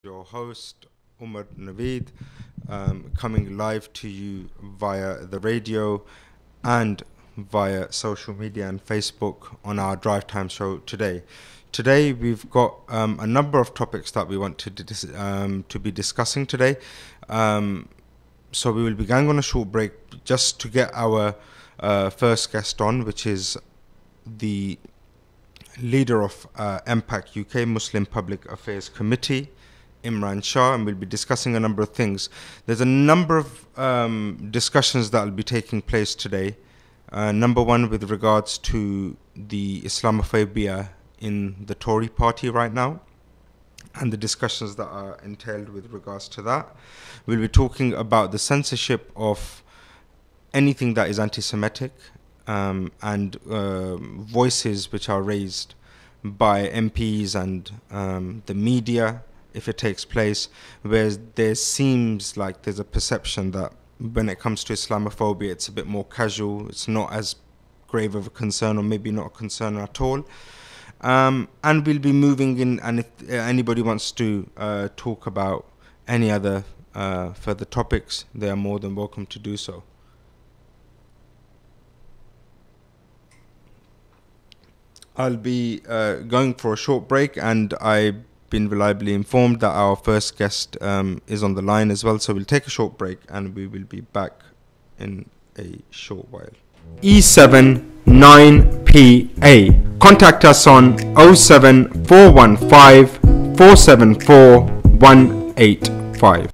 Your host, Umar Naveed, coming live to you via the radio and via social media and Facebook on our Drive Time show today. Today we've got a number of topics that we want to be discussing today. So we will be going on a short break just to get our first guest on, which is the leader of MPAC UK, Muslim Public Affairs Committee, Imran Shah, and we'll be discussing a number of things. There's a number of discussions that will be taking place today. Number one, with regards to the Islamophobia in the Tory party right now, and the discussions that are entailed with regards to that. We'll be talking about the censorship of anything that is anti-Semitic, and voices which are raised by MPs and the media, if it takes place, where there seems like there's a perception that when it comes to Islamophobia, it's a bit more casual, it's not as grave of a concern, or maybe not a concern at all. And we'll be moving in, and if anybody wants to talk about any other further topics, they are more than welcome to do so. I'll be going for a short break, and I've been reliably informed that our first guest is on the line as well. So we'll take a short break and we will be back in a short while. E79PA. Contact us on 07415 474 185.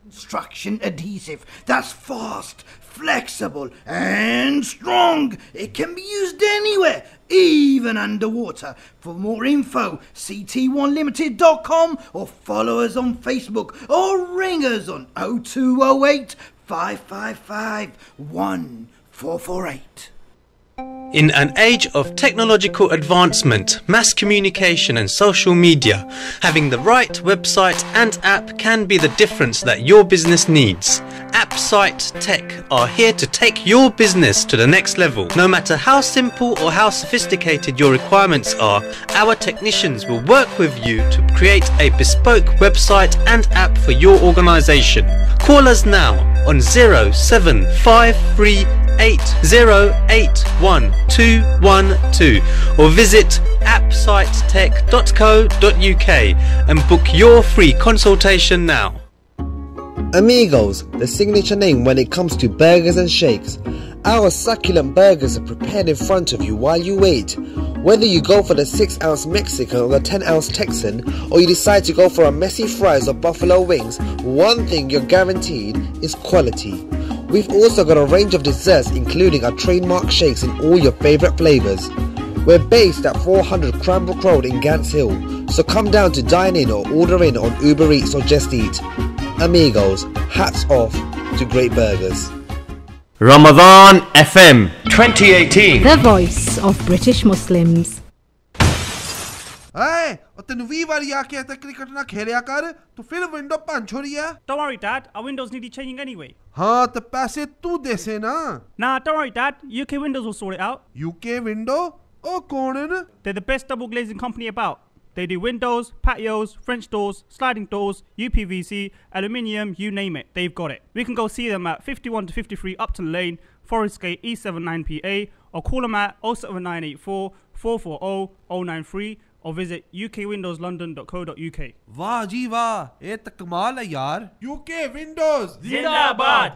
Construction adhesive that's fast, flexible and strong. It can be used anywhere, even underwater. For more info, ct1limited.com, or follow us on Facebook, or ring us on 0208 555 1448. In an age of technological advancement, mass communication and social media, having the right website and app can be the difference that your business needs. AppSite Tech are here to take your business to the next level. No matter how simple or how sophisticated your requirements are, our technicians will work with you to create a bespoke website and app for your organization. Call us now on 07538081212 or visit appsitetech.co.uk and book your free consultation now. Amigos, the signature name when it comes to burgers and shakes. Our succulent burgers are prepared in front of you while you wait. Whether you go for the 6-ounce Mexican or the 10-ounce Texan, or you decide to go for a messy fries or buffalo wings, one thing you're guaranteed is quality. We've also got a range of desserts, including our trademark shakes in all your favourite flavours. We're based at 400 Cranbrook Road in Gants Hill, so come down to dine in or order in on Uber Eats or Just Eat. Amigos, hats off to great burgers. Ramadan FM 2018, the voice of British Muslims. Hey, tenu we wari aake aita cricket na khelya kar, tu fir window punch ho rahi hai. Don't worry, Dad. Our windows need changing anyway. हाँ तो पैसे तू दे से ना. Nah, don't worry, Dad. UK Windows will sort it out. UK window? Oh, कौन है ना? They're the best double glazing company about. They do windows, patios, French doors, sliding doors, UPVC, aluminium, you name it, they've got it. We can go see them at 51 to 53 Upton Lane, Forest Gate, E79PA, or call them at 07984 440 093, or visit ukwindowslondon.co.uk. वाह जी वाह, ये तो कमाल है यार. UK Windows Zindabad.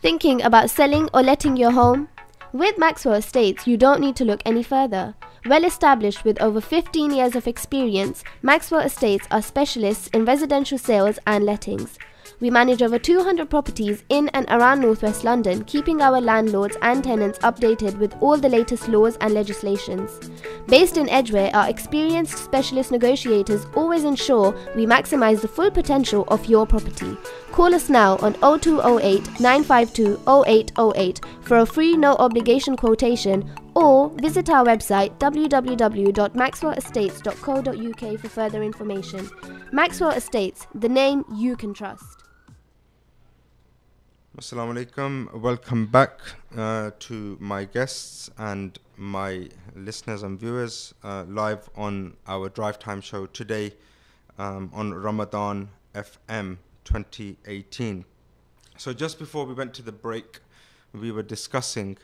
Thinking about selling or letting your home? With Maxwell Estates, you don't need to look any further. Well established with over 15 years of experience, Maxwell Estates are specialists in residential sales and lettings. We manage over 200 properties in and around Northwest London, keeping our landlords and tenants updated with all the latest laws and legislations. Based in Edgware, our experienced specialist negotiators always ensure we maximise the full potential of your property. Call us now on 0208 952 0808 for a free no obligation quotation, or visit our website www.maxwellestates.co.uk for further information. Maxwell Estates, the name you can trust. Assalamu alaikum. Welcome back to my guests and my listeners and viewers live on our Drive Time show today on Ramadan FM 2018. So just before we went to the break, we were discussing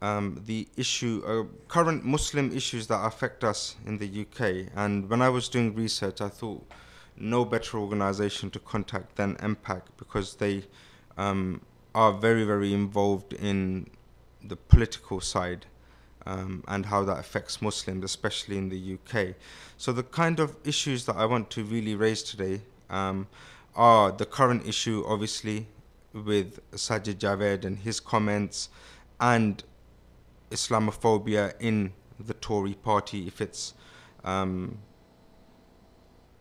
the issue, current Muslim issues that affect us in the UK. And when I was doing research, I thought no better organization to contact than MPAC, because they are very, very involved in the political side and how that affects Muslims, especially in the UK. So the kind of issues that I want to really raise today are the current issue, obviously, with Sajid Javed and his comments, and Islamophobia in the Tory party, if it's a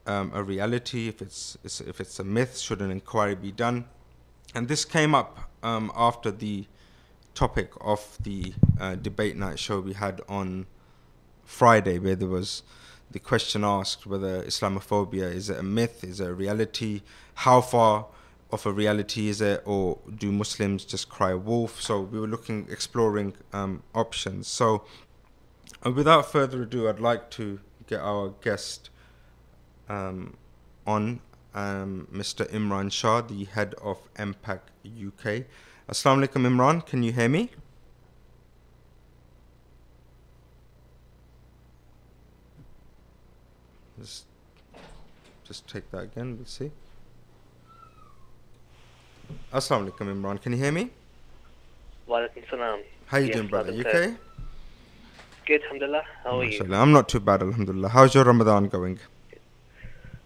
reality, if it's a myth, should an inquiry be done? And this came up after the topic of the debate night show we had on Friday, where there was the question asked whether Islamophobia is it a myth, is it a reality, how far of a reality is it, or do Muslims just cry wolf? So we were exploring options. So without further ado, I'd like to get our guest on, Mr. Imran Shah, the head of MPAC UK. Assalamu alaikum, Imran. Can you hear me? Just take that again. We'll see. Assalamu alaikum, Imran. Can you hear me? Walaikum salam. How you doing, brother? You okay? Good, alhamdulillah. How are you? I'm not too bad, alhamdulillah. How's your Ramadan going?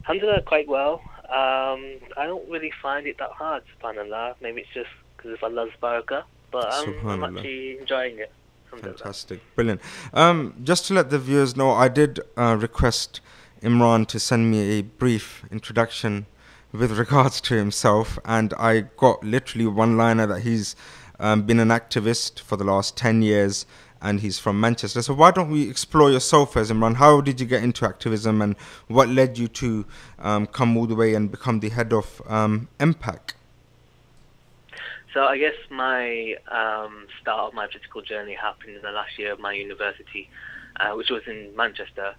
Alhamdulillah, quite well. I don't really find it that hard, subhanallah. Maybe it's just because of Allah's barakah, but I'm actually enjoying it. Fantastic, brilliant. Just to let the viewers know, I did request Imran to send me a brief introduction with regards to himself, and I got literally one-liner that he's been an activist for the last 10 years and he's from Manchester. So why don't we explore yourself as Imran? How did you get into activism, and what led you to come all the way and become the head of MPAC? So I guess my start of my political journey happened in the last year of my university, which was in Manchester.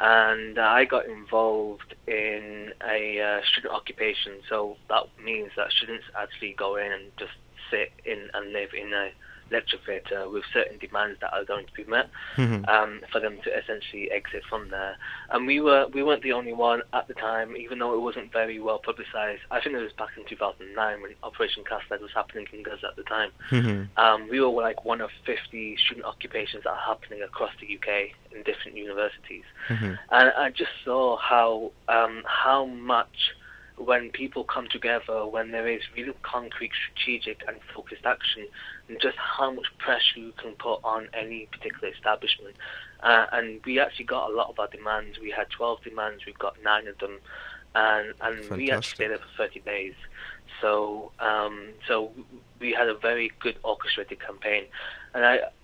And I got involved in a student occupation. So that means that students actually go in and just sit in and live in a lecture theatre with certain demands that are going to be met for them to essentially exit from there. And we weren't the only one at the time, even though it wasn't very well publicised. I think it was back in 2009 when Operation Castlead was happening in Gaza at the time. We were like one of 50 student occupations that are happening across the UK in different universities. And I just saw how much, when people come together, when there is really concrete, strategic and focused action, and just how much pressure you can put on any particular establishment. And we actually got a lot of our demands. We had 12 demands, we got 9 of them, and we actually stayed there for 30 days. So so we had a very good orchestrated campaign.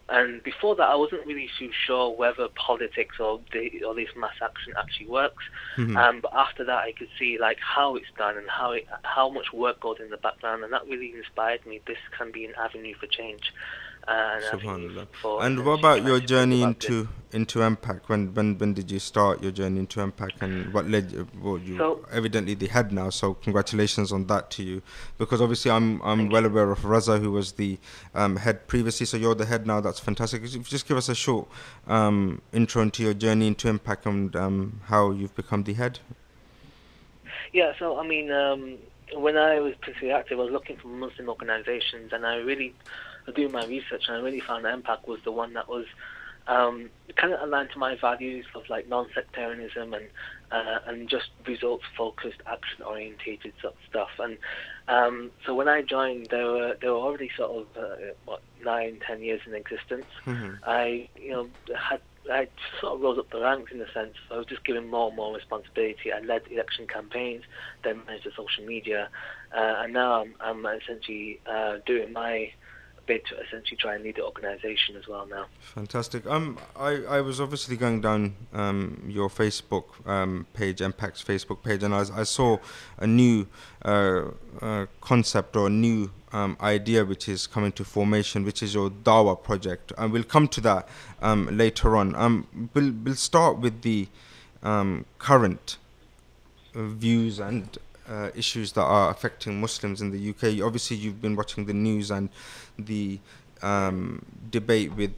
And before that, I wasn't really too sure whether politics or this mass action actually works. But after that, I could see like how it's done and how much work goes in the background, and that really inspired me. This can be an avenue for change. Subhanallah. And what about your journey into MPAC? When did you start your journey into MPAC, and what led you? Well, you evidently the head now, so congratulations on that to you. Because obviously I'm well aware of Raza, who was the head previously. So you're the head now. That's fantastic. If you just give us a short intro into your journey into MPAC and how you've become the head. Yeah. So I mean, when I was politically active, I was looking for Muslim organisations, and I really doing my research, and I really found that MPAC was the one that was kind of aligned to my values of like non-sectarianism and just results-focused, action-orientated sort of stuff. And so when I joined, they were already sort of 9-10 years in existence. I sort of rose up the ranks in a sense. I was just given more and more responsibility. I led election campaigns, then managed the social media, and now I'm essentially doing my bid to essentially try and lead the organisation as well now. Fantastic. I was obviously going down your Facebook page, MPAC's Facebook page, and I saw a new concept or a new idea which is coming to formation, which is your Dawa project, and we'll come to that later on. We'll start with the current views and issues that are affecting Muslims in the UK. Obviously, you've been watching the news and the debate with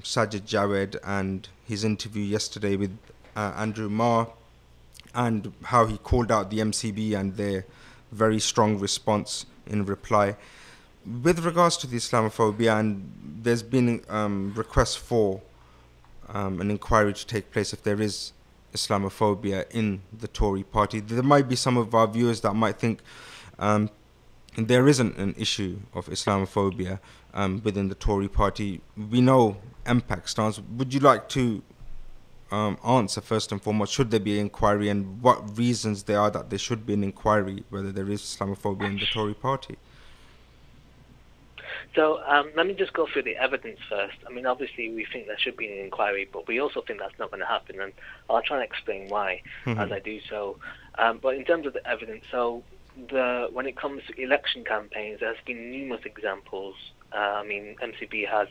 Sajid Jawed and his interview yesterday with Andrew Marr, and how he called out the MCB and their very strong response in reply. With regards to the Islamophobia, and there's been requests for an inquiry to take place if there is Islamophobia in the Tory party. There might be some of our viewers that might think there isn't an issue of Islamophobia within the Tory party. We know MPAC stance. Would you like to answer first and foremost, should there be an inquiry, and what reasons there are that there should be an inquiry whether there is Islamophobia in the Tory party? So let me just go through the evidence first. I mean, obviously we think there should be an inquiry, but we also think that's not going to happen, and I'll try and explain why as I do so. But in terms of the evidence, so when it comes to election campaigns, there's been numerous examples. I mean, MCB has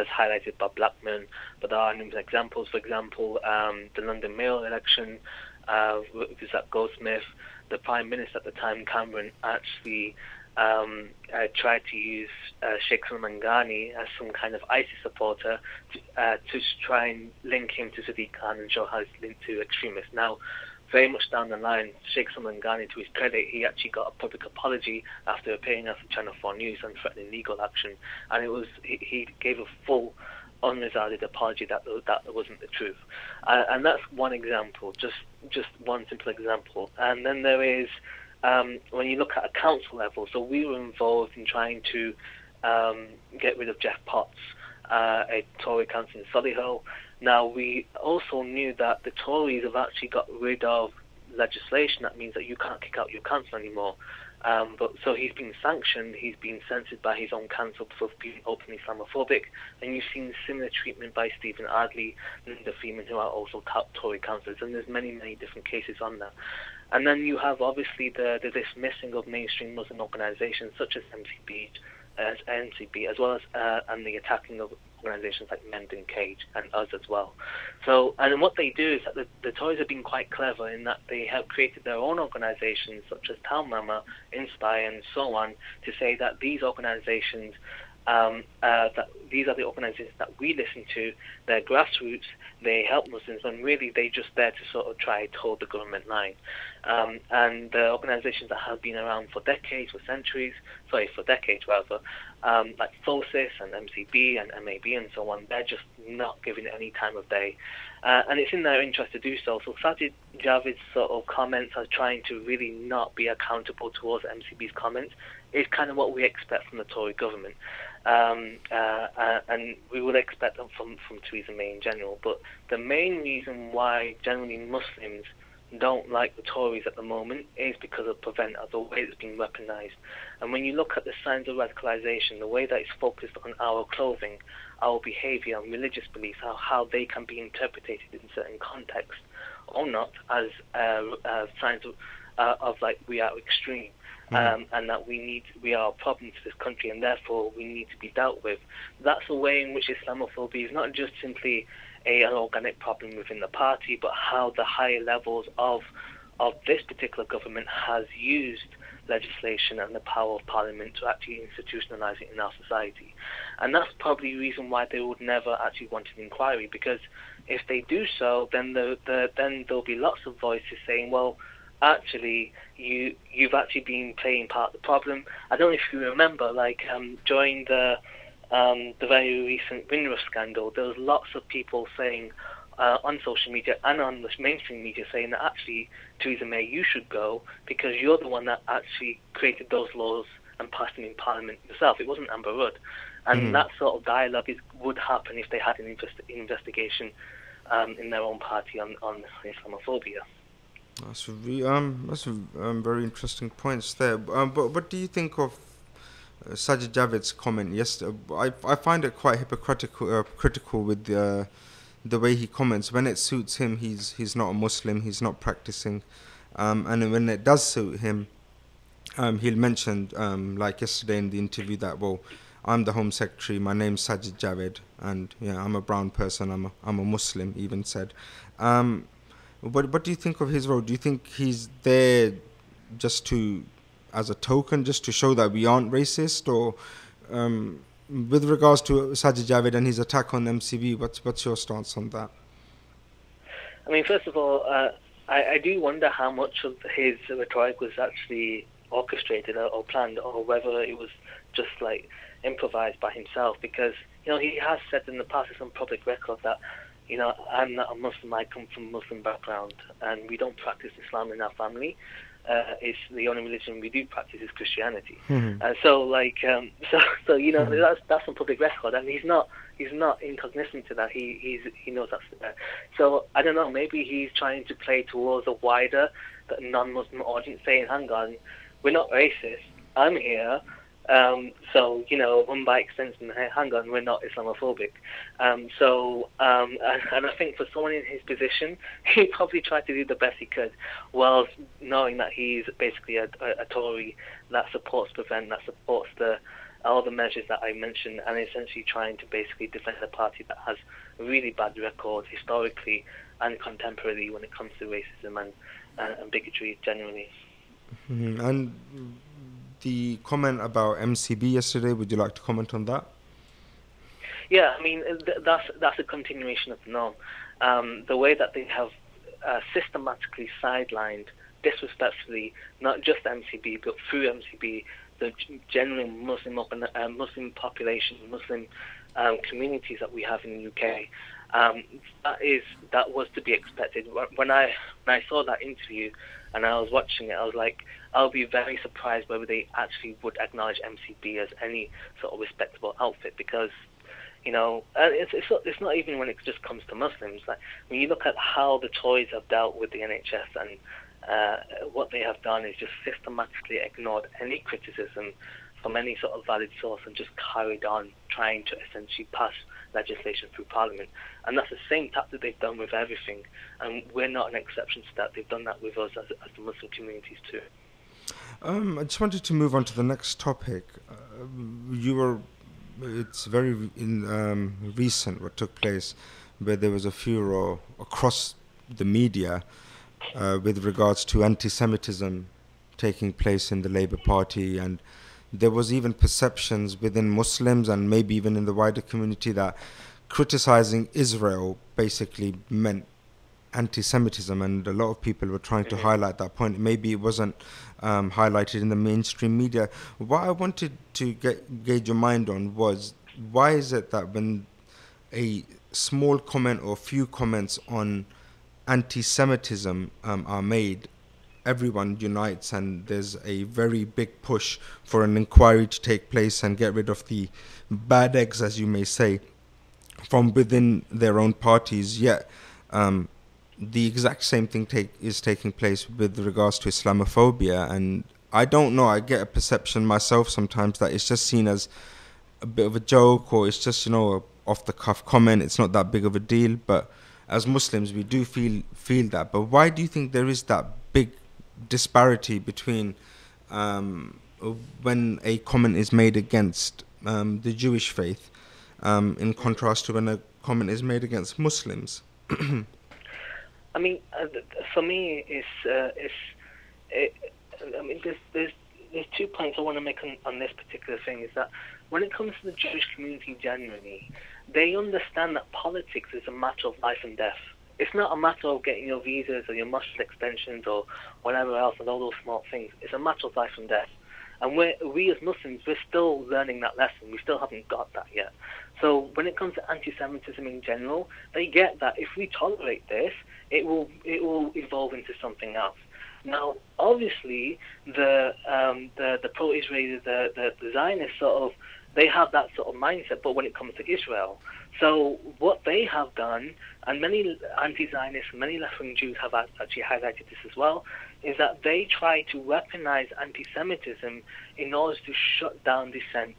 highlighted Bob Blackman, but there are numerous examples. For example, the London Mayor election was at Goldsmith. The Prime Minister at the time, Cameron, actually tried to use Sheikh Salman Ghani as some kind of ISIS supporter to try and link him to Sadiq Khan and show how he's linked to extremists. Now, very much down the line, Sheikh Salman Ghani, to his credit, he actually got a public apology after appearing on Channel 4 News and threatening legal action, and he gave a full, unreserved apology that wasn't the truth. And that's one example, just one simple example. And then there is, when you look at a council level, so we were involved in trying to get rid of Jeff Potts, a Tory councillor in Solihull. Now, we also knew that the Tories have actually got rid of legislation that means that you can't kick out your council anymore. But so he's been sanctioned, he's been censored by his own council for being openly Islamophobic, and you've seen similar treatment by Stephen Ardley, Linda Freeman, who are also Tory councillors, and there's many, many different cases on that. And then you have obviously the dismissing of mainstream Muslim organisations such as NCB, as well as and the attacking of organisations like Mendon Cage and us as well. So, and what they do is that the Tories have been quite clever in that they have created their own organisations such as Town Mama, Inspire, and so on, to say that these organisations, that these are the organisations that we listen to, they're grassroots, they help Muslims, and really they're just there to sort of try to hold the government line. And the organisations that have been around for decades, like FOSIS and MCB and MAB and so on, they're just not giving it any time of day. And it's in their interest to do so. So Sajid Javid's sort of comments are trying to really not be accountable towards MCB's comments is kind of what we expect from the Tory government. And we would expect them from Theresa May in general. But the main reason why generally Muslims don't like the Tories at the moment is because of Prevent, the way it's been weaponized. And when you look at the signs of radicalization, the way that it's focused on our clothing, our behavior and religious beliefs, how they can be interpreted in certain contexts or not as signs of like we are extreme. And that we are a problem to this country, and therefore we need to be dealt with. That's a way in which Islamophobia is not just simply an organic problem within the party, but how the higher levels of this particular government has used legislation and the power of Parliament to actually institutionalize it in our society. And that's probably the reason why they would never actually want an inquiry, because if they do so, then there'll be lots of voices saying, well, actually, you've actually been playing part of the problem. I don't know if you remember, like during the very recent Windrush scandal, there was lots of people saying on social media and on the mainstream media saying that actually, Theresa May, you should go because you're the one that actually created those laws and passed them in Parliament yourself. It wasn't Amber Rudd. And that sort of dialogue would happen if they had an investigation in their own party on Islamophobia. That's very interesting points there. But what do you think of Sajid Javid's comment yesterday, I find it quite hypocritical, critical with the way he comments. When it suits him, he's not a Muslim, he's not practicing, and when it does suit him, he'll mention, like yesterday in the interview, that, well, I'm the Home Secretary, my name's Sajid Javid, and yeah, I'm a brown person, I'm a Muslim, he even said. What do you think of his role? Do you think he's there just as a token, just to show that we aren't racist? Or with regards to Sajid Javid and his attack on MCB, what's your stance on that? I mean, first of all, I do wonder how much of his rhetoric was actually orchestrated or planned, or whether it was just like improvised by himself, because he has said in the past, it's on public record, that I'm not a Muslim, I come from a Muslim background, and we don't practice Islam in our family. It's the only religion we do practice is Christianity. Mm-hmm. That's on public record, and he's not incognizant to that. He knows that's there. So I don't know, maybe he's trying to play towards a wider non-Muslim audience, saying, hang on, we're not racist, I'm here. By extension, hang on, we're not Islamophobic. And I think for someone in his position, he probably tried to do the best he could, whilst knowing that he's basically a Tory that supports Prevent, that supports all the measures that I mentioned, and essentially trying to basically defend a party that has a really bad record historically and contemporarily when it comes to racism and bigotry generally. Mm-hmm. And the comment about MCB yesterday, would you like to comment on that? Yeah, I mean, that's a continuation of the norm. The way that they have systematically sidelined, disrespectfully, not just MCB, but through MCB, the general Muslim population, Muslim communities that we have in the UK. That was to be expected. When I saw that interview and I was watching it, I was like, I'll be very surprised whether they actually would acknowledge MCB as any sort of respectable outfit, because it's not even when it just comes to Muslims. Like, when you look at how the Tories have dealt with the NHS, and what they have done is just systematically ignored any criticism from any sort of valid source and just carried on trying to essentially pass legislation through Parliament. And that's the same tactic they've done with everything, and we're not an exception to that. They've done that with us as the Muslim communities too. I just wanted to move on to the next topic. It's very recent what took place, where there was a furor across the media with regards to anti-Semitism taking place in the Labour Party, and there was even perceptions within Muslims and maybe even in the wider community that criticizing Israel basically meant anti-Semitism, and a lot of people were trying to highlight that point. Maybe it wasn't highlighted in the mainstream media. What I wanted to gauge your mind on was, why is it that when a small comment or few comments on anti-Semitism are made, everyone unites and there's a very big push for an inquiry to take place and get rid of the bad eggs, as you may say, from within their own parties? Yet the exact same thing is taking place with regards to Islamophobia, and I don't know, I get a perception myself sometimes that it's just seen as a bit of a joke, or it's just, a off-the-cuff comment, it's not that big of a deal. But as Muslims, we do feel that. But why do you think there is that big disparity between when a comment is made against the Jewish faith in contrast to when a comment is made against Muslims? I mean, for me, there's 2 points I want to make on this particular thing. Is that when it comes to the Jewish community generally, they understand that politics is a matter of life and death. It's not a matter of getting your visas or your muscle extensions or whatever else and all those small things. It's a matter of life and death. And we as Muslims, we're still learning that lesson. We still haven't got that yet. So when it comes to anti-Semitism in general, they get that if we tolerate this, it will evolve into something else. Now, obviously, the pro-Israeli, the Zionists they have that sort of mindset, but when it comes to Israel. So what they have done, and many anti-Zionists, many left-wing Jews have actually highlighted this as well, is that they try to weaponize anti-Semitism in order to shut down dissent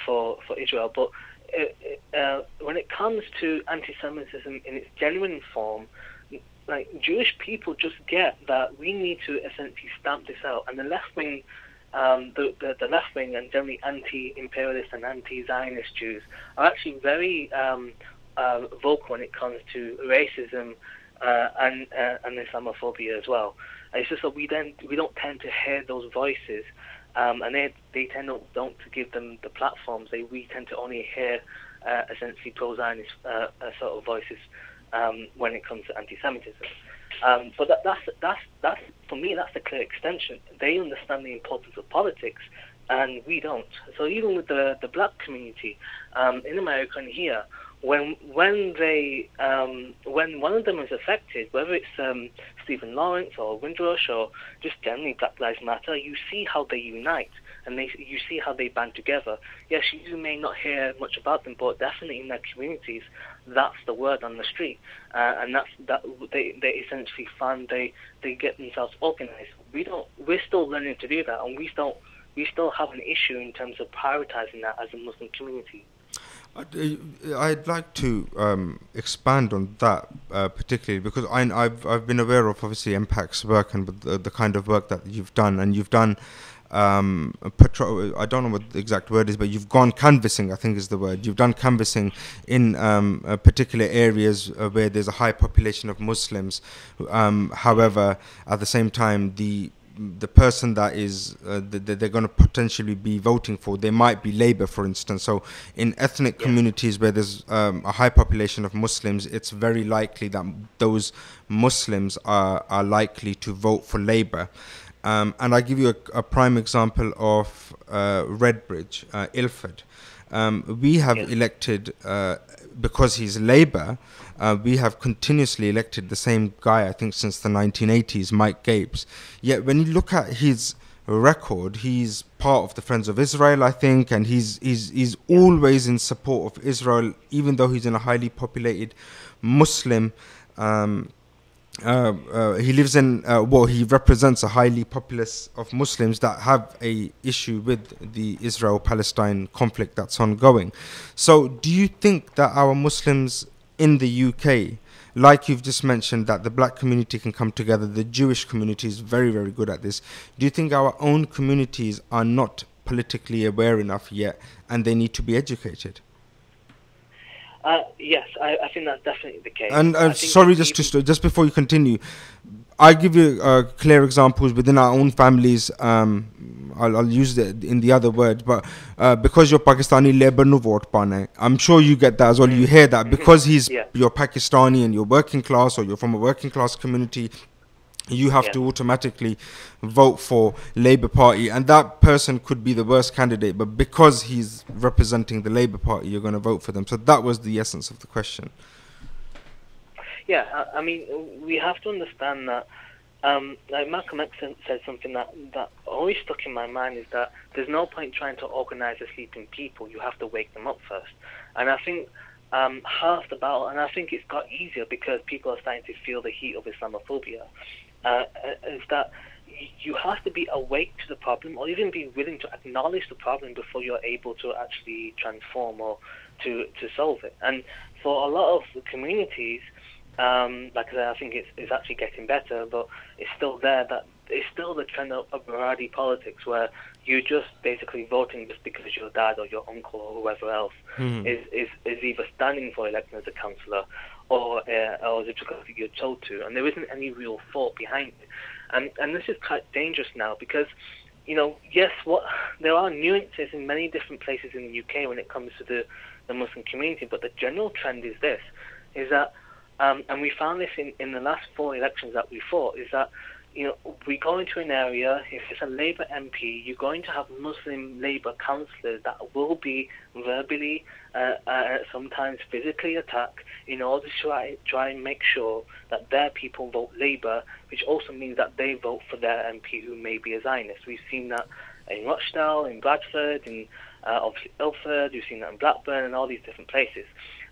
for Israel. But when it comes to anti-Semitism in its genuine form, like, Jewish people just get that we need to essentially stamp this out, and the left-wing the left-wing and generally anti-imperialist and anti-Zionist Jews are actually very vocal when it comes to racism and Islamophobia as well. And it's just that we don't tend to hear those voices, and they tend don't to give them the platforms. We tend to only hear essentially pro-Zionist sort of voices when it comes to anti-Semitism. But that's for me, that's the clear extension. They understand the importance of politics, and we don't. So even with the black community in America and here, when one of them is affected, whether it's Stephen Lawrence or Windrush or just generally Black Lives Matter, you see how they unite, and you see how they band together. Yes, you may not hear much about them, but definitely in their communities, that's the word on the street, and they essentially they get themselves organized. We're still learning to do that, and we still have an issue in terms of prioritizing that as a Muslim community. I'd like to expand on that particularly, because I've been aware of obviously MPAC's work and the kind of work that you've done, and you've done patrol. I don't know what the exact word is, but you've gone canvassing, I think is the word. You've done canvassing in particular areas where there's a high population of Muslims. However, at the same time, the person that is that they're going to potentially be voting for, they might be Labour, for instance. So in ethnic communities where there's a high population of Muslims, it's very likely that those Muslims are likely to vote for Labour. And I give you a prime example of Redbridge, Ilford. We have elected, because he's Labour, we have continuously elected the same guy, I think, since the 1980s, Mike Gapes. Yet when you look at his record, he's part of the Friends of Israel, I think, and he's always in support of Israel, even though he's in a highly populated Muslim. He lives in, he represents a highly populace of Muslims that have a issue with the Israel-Palestine conflict that's ongoing. So do you think that our Muslims in the UK, like you've just mentioned, that the black community can come together, the Jewish community is very, very good at this. Do you think our own communities are not politically aware enough yet, and they need to be educated? Yes, I think that's definitely the case. And sorry, just before you continue, I'll give you clear examples within our own families. I'll use it in the other words, but because you're Pakistani, Labour no vote pane. I'm sure you get that as well. You hear that because you're Pakistani and you're working class, or you're from a working class community, you have to automatically vote for Labour Party, and that person could be the worst candidate, but because he's representing the Labour Party, you're going to vote for them. So that was the essence of the question. Yeah, I mean, we have to understand that, like Malcolm X said something that always stuck in my mind, is that there's no point trying to organise the sleeping people. You have to wake them up first. And I think half the battle, and I think it's got easier because people are starting to feel the heat of Islamophobia, is that you have to be awake to the problem, or even be willing to acknowledge the problem before you're able to actually transform or to solve it. And for a lot of the communities, like I said, I think it's actually getting better, but it's still there. That it's still the trend of variety politics, where you're just basically voting just because your dad or your uncle or whoever else is either standing for election as a councillor, or is it because you're told to, and there isn't any real thought behind it. And this is quite dangerous now, because, you know, yes, there are nuances in many different places in the UK when it comes to the Muslim community, but the general trend is this, is that, and we found this in the last 4 elections that we fought, is that, you know, we go into an area, if it's a Labour MP, you're going to have Muslim Labour councillors that will be verbally, sometimes physically attacked, in order to try and make sure that their people vote Labour, which also means that they vote for their MP who may be a Zionist. We've seen that in Rochdale, in Bradford, in obviously Ilford, you've seen that in Blackburn and all these different places.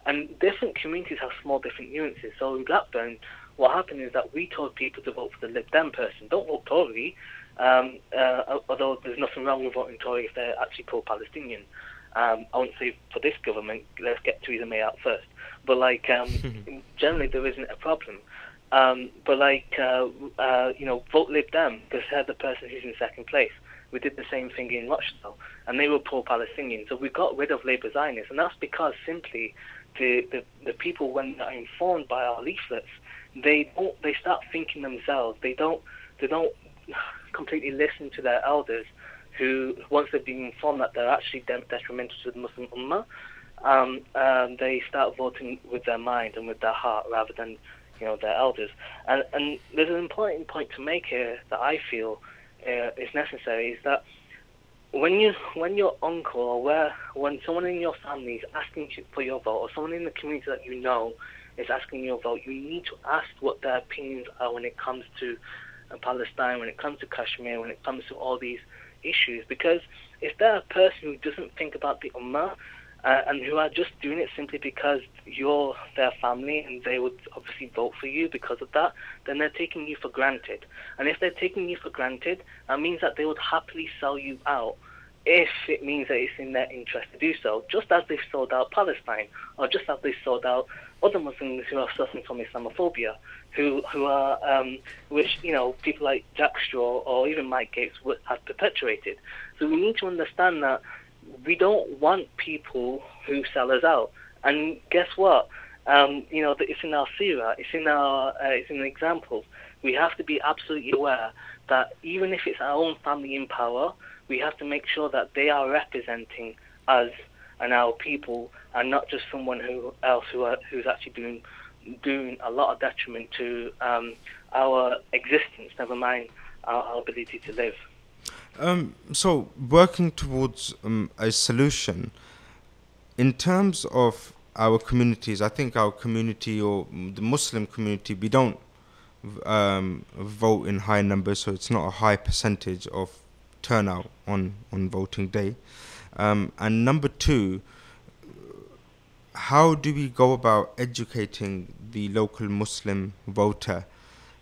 And different communities have small different nuances. So in Blackburn, what happened is that we told people to vote for the Lib Dem person. Don't vote Tory, although there's nothing wrong with voting Tory if they're actually pro-Palestinian. I wouldn't say for this government, let's get Theresa May out first. But like, generally there isn't a problem. But like, vote Lib Dem because they're the person who's in second place. We did the same thing in Rochdale, and they were pro-Palestinian. So we got rid of Labour Zionists, and that's because simply the people, when they're informed by our leaflets, they start thinking themselves. They don't completely listen to their elders, who, once they've been informed that they're actually detrimental to the Muslim Ummah, they start voting with their mind and with their heart rather than their elders. And there's an important point to make here that I feel is necessary, is that when your uncle or when someone in your family is asking you for your vote, or someone in the community that you know is asking your vote, you need to ask what their opinions are when it comes to Palestine, when it comes to Kashmir, when it comes to all these issues. Because if they're a person who doesn't think about the Ummah, and who are just doing it simply because you're their family and they would obviously vote for you because of that, then they're taking you for granted. And if they're taking you for granted, that means that they would happily sell you out if it means that it's in their interest to do so, just as they've sold out Palestine, or just as they've sold out other Muslims who are suffering from Islamophobia, who are, which, people like Jack Straw or even Mike Gates would have perpetuated. So we need to understand that we don't want people who sell us out. And guess what? It's in our seerah, it's in the examples. We have to be absolutely aware that even if it's our own family in power, we have to make sure that they are representing us and our people, and not just someone who's actually doing a lot of detriment to our existence, never mind our ability to live. So working towards a solution, in terms of our communities, I think our community, or the Muslim community, we don't vote in high numbers, so it's not a high percentage of turnout on voting day. And number two, how do we go about educating the local Muslim voter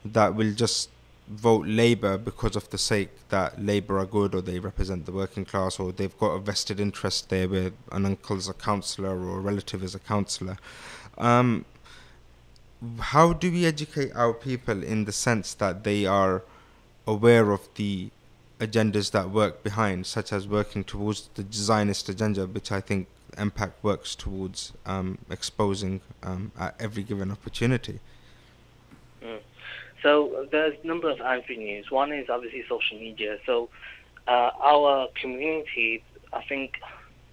that will just vote Labour because of the sake that Labour are good, or they represent the working class, or they've got a vested interest there where an uncle's a councillor or a relative is a councillor? How do we educate our people in the sense that they are aware of the agendas that work behind, such as working towards the Zionist agenda, which I think MPAC works towards exposing at every given opportunity? So there's a number of avenues. One is obviously social media. So our community, I think,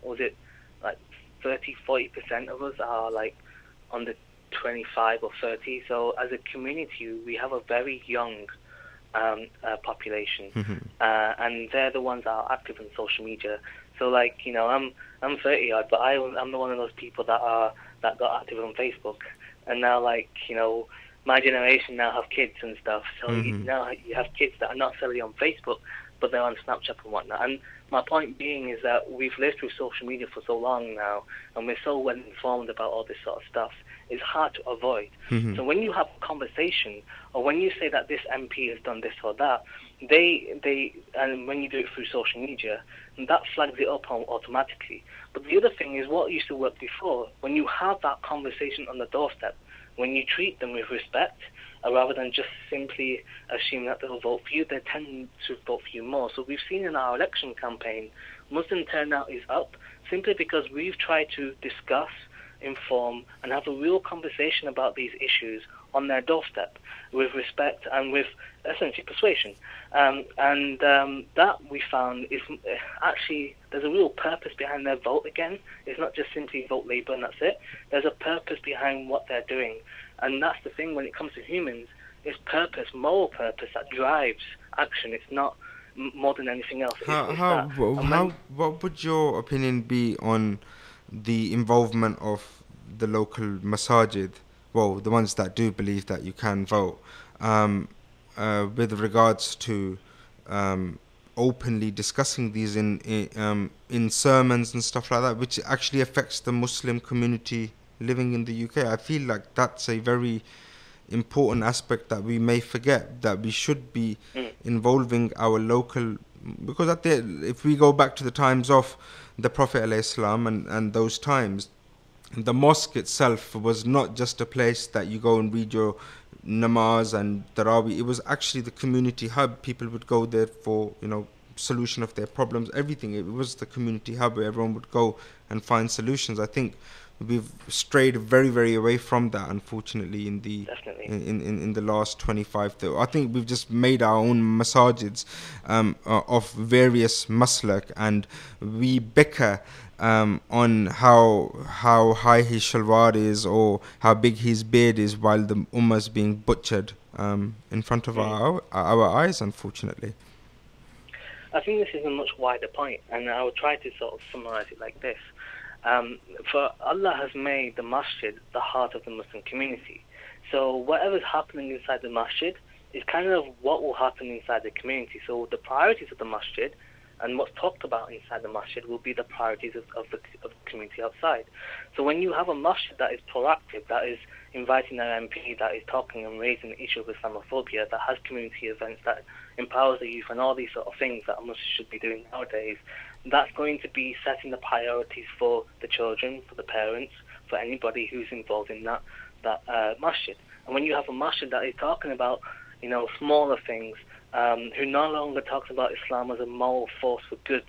was it like 30-40% of us are like under 25 or 30. So as a community, we have a very young population, and they're the ones that are active on social media. So like, I'm 30 odd, but I'm the one of those people that got active on Facebook, and now my generation now have kids and stuff. So now you have kids that are not necessarily on Facebook, but they're on Snapchat and whatnot. And my point being is that we've lived through social media for so long now, and we're so well informed about all this sort of stuff. It's hard to avoid. So when you have a conversation, or when you say that this MP has done this or that, and when you do it through social media, that flags it up automatically. But the other thing is what used to work before. When you have that conversation on the doorstep, when you treat them with respect, rather than just simply assume that they'll vote for you, they tend to vote for you more. So we've seen in our election campaign, Muslim turnout is up simply because we've tried to discuss, inform, and have a real conversation about these issues on their doorstep with respect and with essentially persuasion. That we found is actually, there's a real purpose behind their vote again. It's not just simply vote Labour and that's it. There's a purpose behind what they're doing. And that's the thing when it comes to humans, it's purpose, moral purpose that drives action. It's not more than anything else. What would your opinion be on the involvement of the local masajid, well, the ones that do believe that you can vote, with regards to openly discussing these in sermons and stuff like that, which actually affects the Muslim community living in the UK. I feel like that's a very important aspect that we may forget, that we should be involving our local, because if we go back to the times of the Prophet ﷺ and those times, the mosque itself was not just a place that you go and read your namaz and tarawih. It was actually the community hub. People would go there for, solution of their problems, everything. It was the community hub where everyone would go and find solutions. I think we've strayed very, very away from that, unfortunately, in the in the last 25. I think we've just made our own masajids of various maslak, and we bicker on how high his shalwar is or how big his beard is, while the ummah is being butchered in front of our eyes, unfortunately. I think this is a much wider point, and I will try to sort of summarize it like this. For Allah has made the masjid the heart of the Muslim community. So whatever's happening inside the masjid is kind of what will happen inside the community. So the priorities of the masjid and what's talked about inside the masjid will be the priorities of the community outside. So when you have a masjid that is proactive, that is inviting their MP, that is talking and raising the issue of Islamophobia, that has community events, that empowers the youth and all these sort of things that a masjid should be doing nowadays, that's going to be setting the priorities for the children, for the parents, for anybody who's involved in that masjid. And when you have a masjid that is talking about, smaller things, who no longer talks about Islam as a moral force for good,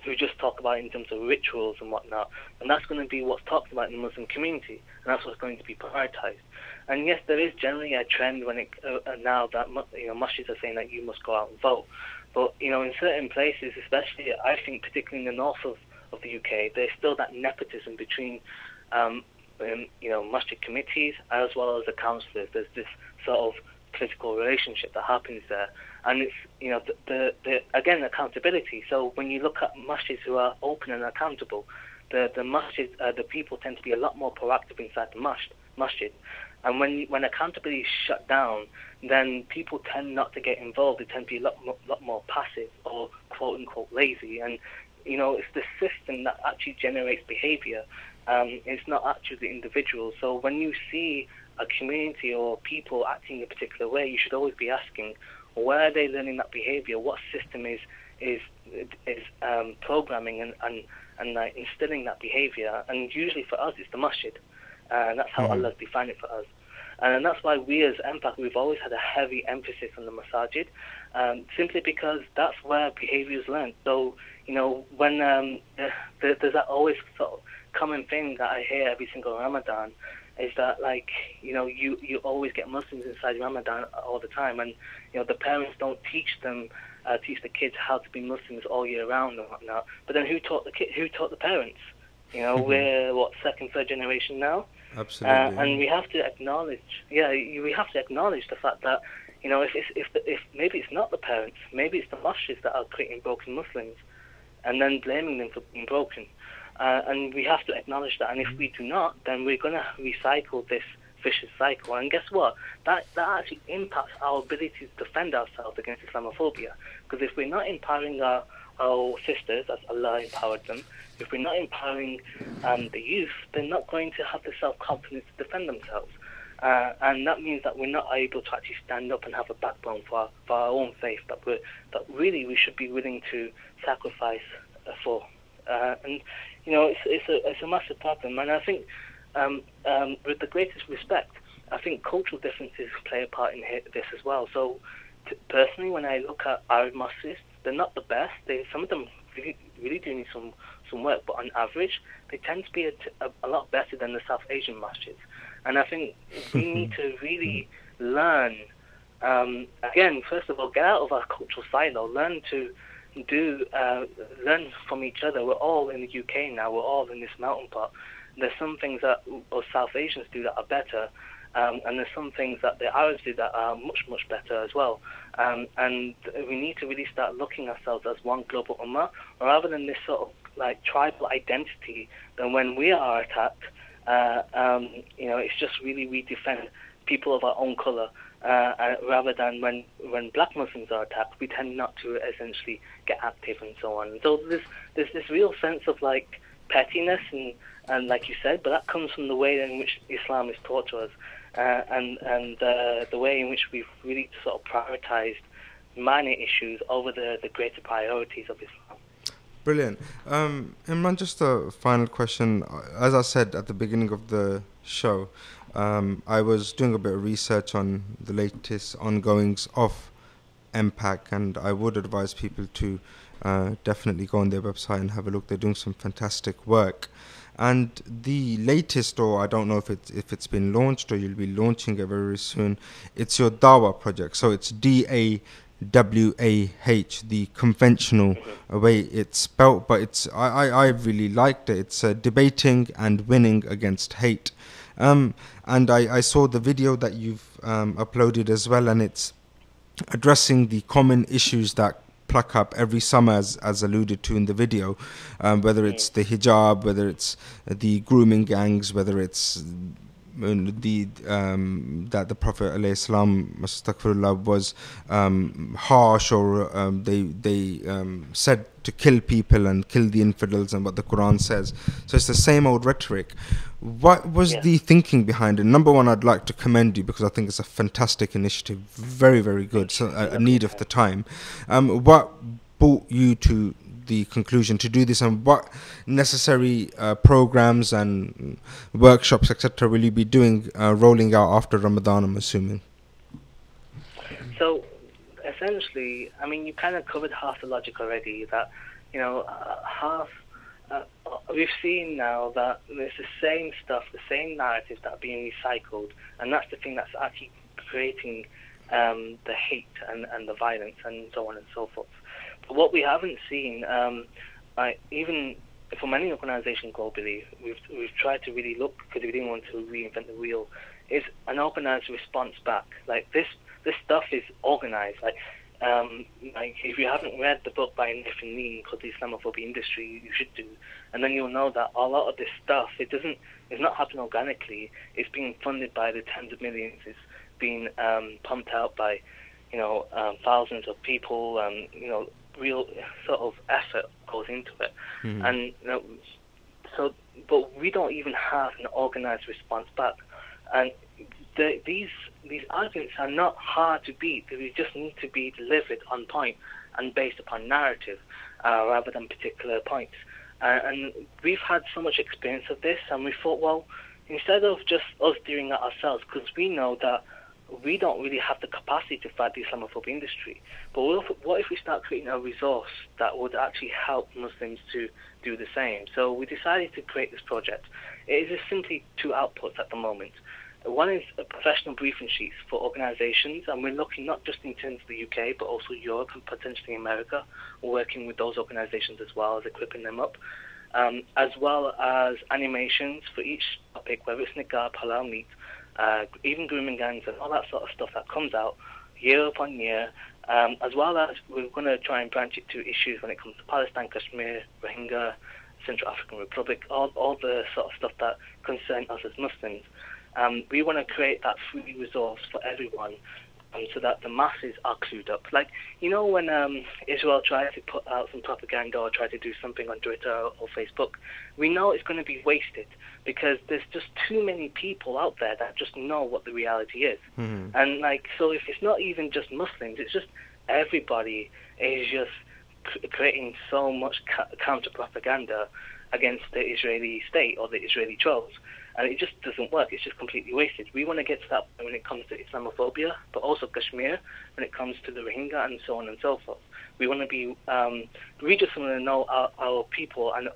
who just talk about it in terms of rituals and whatnot, and that's going to be what's talked about in the Muslim community, and that's what's going to be prioritized. And yes, there is generally a trend when now that masjids are saying that you must go out and vote. But in certain places, especially I think particularly in the north of the UK, there's still that nepotism between masjid committees as well as the councillors. There's this sort of political relationship that happens there, and it's the again accountability. So when you look at masjids who are open and accountable, the masjid the people tend to be a lot more proactive inside the masjid. And when accountability is shut down, then people tend not to get involved. They tend to be a lot more passive or quote unquote lazy. And it's the system that actually generates behaviour. It's not actually the individual. So when you see a community or people acting in a particular way, you should always be asking, where are they learning that behaviour? What system is programming and instilling that behaviour? And usually for us, it's the masjid. And that's how Allah defined it for us. And that's why we as MPAC, we've always had a heavy emphasis on the masajid, simply because that's where behaviour is learned. So, when there's that always sort of common thing that I hear every single Ramadan, is that you always get Muslims inside Ramadan all the time, and the parents don't teach the kids how to be Muslims all year round and whatnot. But then who taught the parents? We're second, third generation now. Absolutely. And we have to acknowledge, we have to acknowledge the fact that, if maybe it's not the parents, maybe it's the masjids that are creating broken Muslims, and then blaming them for being broken. And we have to acknowledge that. And if we do not, then we're going to recycle this vicious cycle. And guess what? That actually impacts our ability to defend ourselves against Islamophobia. Because if we're not empowering our sisters, as Allah empowered them, if we're not empowering the youth, they're not going to have the self-confidence to defend themselves. And that means that we're not able to actually stand up and have a backbone for our own faith that really we should be willing to sacrifice for. And it's a massive problem. And I think, with the greatest respect, I think cultural differences play a part in this as well. So personally, when I look at Arab masjids, they're not the best. Some of them really do need some work, but on average, they tend to be a lot better than the South Asian masjids. And I think we need to really learn, again, first of all, get out of our cultural silo, learn from each other. We're all in the UK now, we're all in this melting pot. There's some things that us South Asians do that are better, and there's some things that the Arabs do that are much, much better as well. And we need to really start looking at ourselves as one global ummah, rather than this sort of tribal identity. Then when we are attacked, it's just really we defend people of our own colour. rather than when black Muslims are attacked, we tend not to essentially get active and so on. So there's this real sense of like pettiness and like you said, but that comes from the way in which Islam is taught to us, and the way in which we've really sort of prioritized minor issues over the greater priorities of Islam. Brilliant. Imran, just a final question. As I said at the beginning of the show, I was doing a bit of research on the latest ongoings of MPAC, and I would advise people to definitely go on their website and have a look. They're doing some fantastic work. And the latest, or I don't know if it's been launched or you'll be launching it very soon, it's your Dawa project. So it's DAWAH, the conventional way it's spelt, but it's I really liked it. It's debating and winning against hate. And I saw the video that you've uploaded as well, and it's addressing the common issues that pluck up every summer, as alluded to in the video, whether it's the hijab, whether it's the grooming gangs, whether it's that the Prophet ﷺ was harsh, or they said to kill people and kill the infidels, and what the Quran says. So it's the same old rhetoric. What was the thinking behind it? Number one, I'd like to commend you because I think it's a fantastic initiative, very, very good, so a need of the time. What brought you to the conclusion to do this, and what necessary programs and workshops, etc., will you be doing, rolling out after Ramadan, I'm assuming? So essentially, I mean, you kind of covered half the logic already, that, you know, we've seen now that there's the same stuff, the same narratives that are being recycled, and that's the thing that's actually creating the hate and the violence and so on and so forth. But what we haven't seen, even from any organisation globally, we've tried to really look, because we didn't want to reinvent the wheel, is an organised response back. Like this stuff is organised. Like if you haven't read the book by Nathan Lean called The Islamophobia Industry, you should do. And then you'll know that a lot of this stuff, it's not happening organically. It's being funded by the tens of millions. It's being pumped out by, thousands of people, and real sort of effort goes into it. Mm-hmm. And but we don't even have an organized response back. And these arguments are not hard to beat. They just need to be delivered on point and based upon narrative rather than particular points. And we've had so much experience of this, and we thought, well, instead of just us doing it ourselves, because we know that we don't really have the capacity to fight the Islamophobia industry, but what if we start creating a resource that would actually help Muslims to do the same? So we decided to create this project. It is simply two outputs at the moment. One is a professional briefing sheets for organizations, and we're looking not just in terms of the UK, but also Europe and potentially America. We're working with those organizations as well as equipping them up, as well as animations for each topic, whether it's niqab, halal meat, even grooming gangs and all that sort of stuff that comes out year upon year, as well as we're going to try and branch it to issues when it comes to Palestine, Kashmir, Rohingya, Central African Republic, all the sort of stuff that concern us as Muslims. We want to create that free resource for everyone, so that the masses are clued up. Like, when Israel tries to put out some propaganda or try to do something on Twitter or Facebook, we know it's going to be wasted because there's just too many people out there that just know what the reality is. Mm-hmm. And so if it's not even just Muslims, it's just everybody is just creating so much counter-propaganda against the Israeli state or the Israeli trolls. And it just doesn't work. It's just completely wasted. We want to get to that point when it comes to Islamophobia, but also Kashmir, when it comes to the Rohingya and so on and so forth. We want to be, we just want to know our people and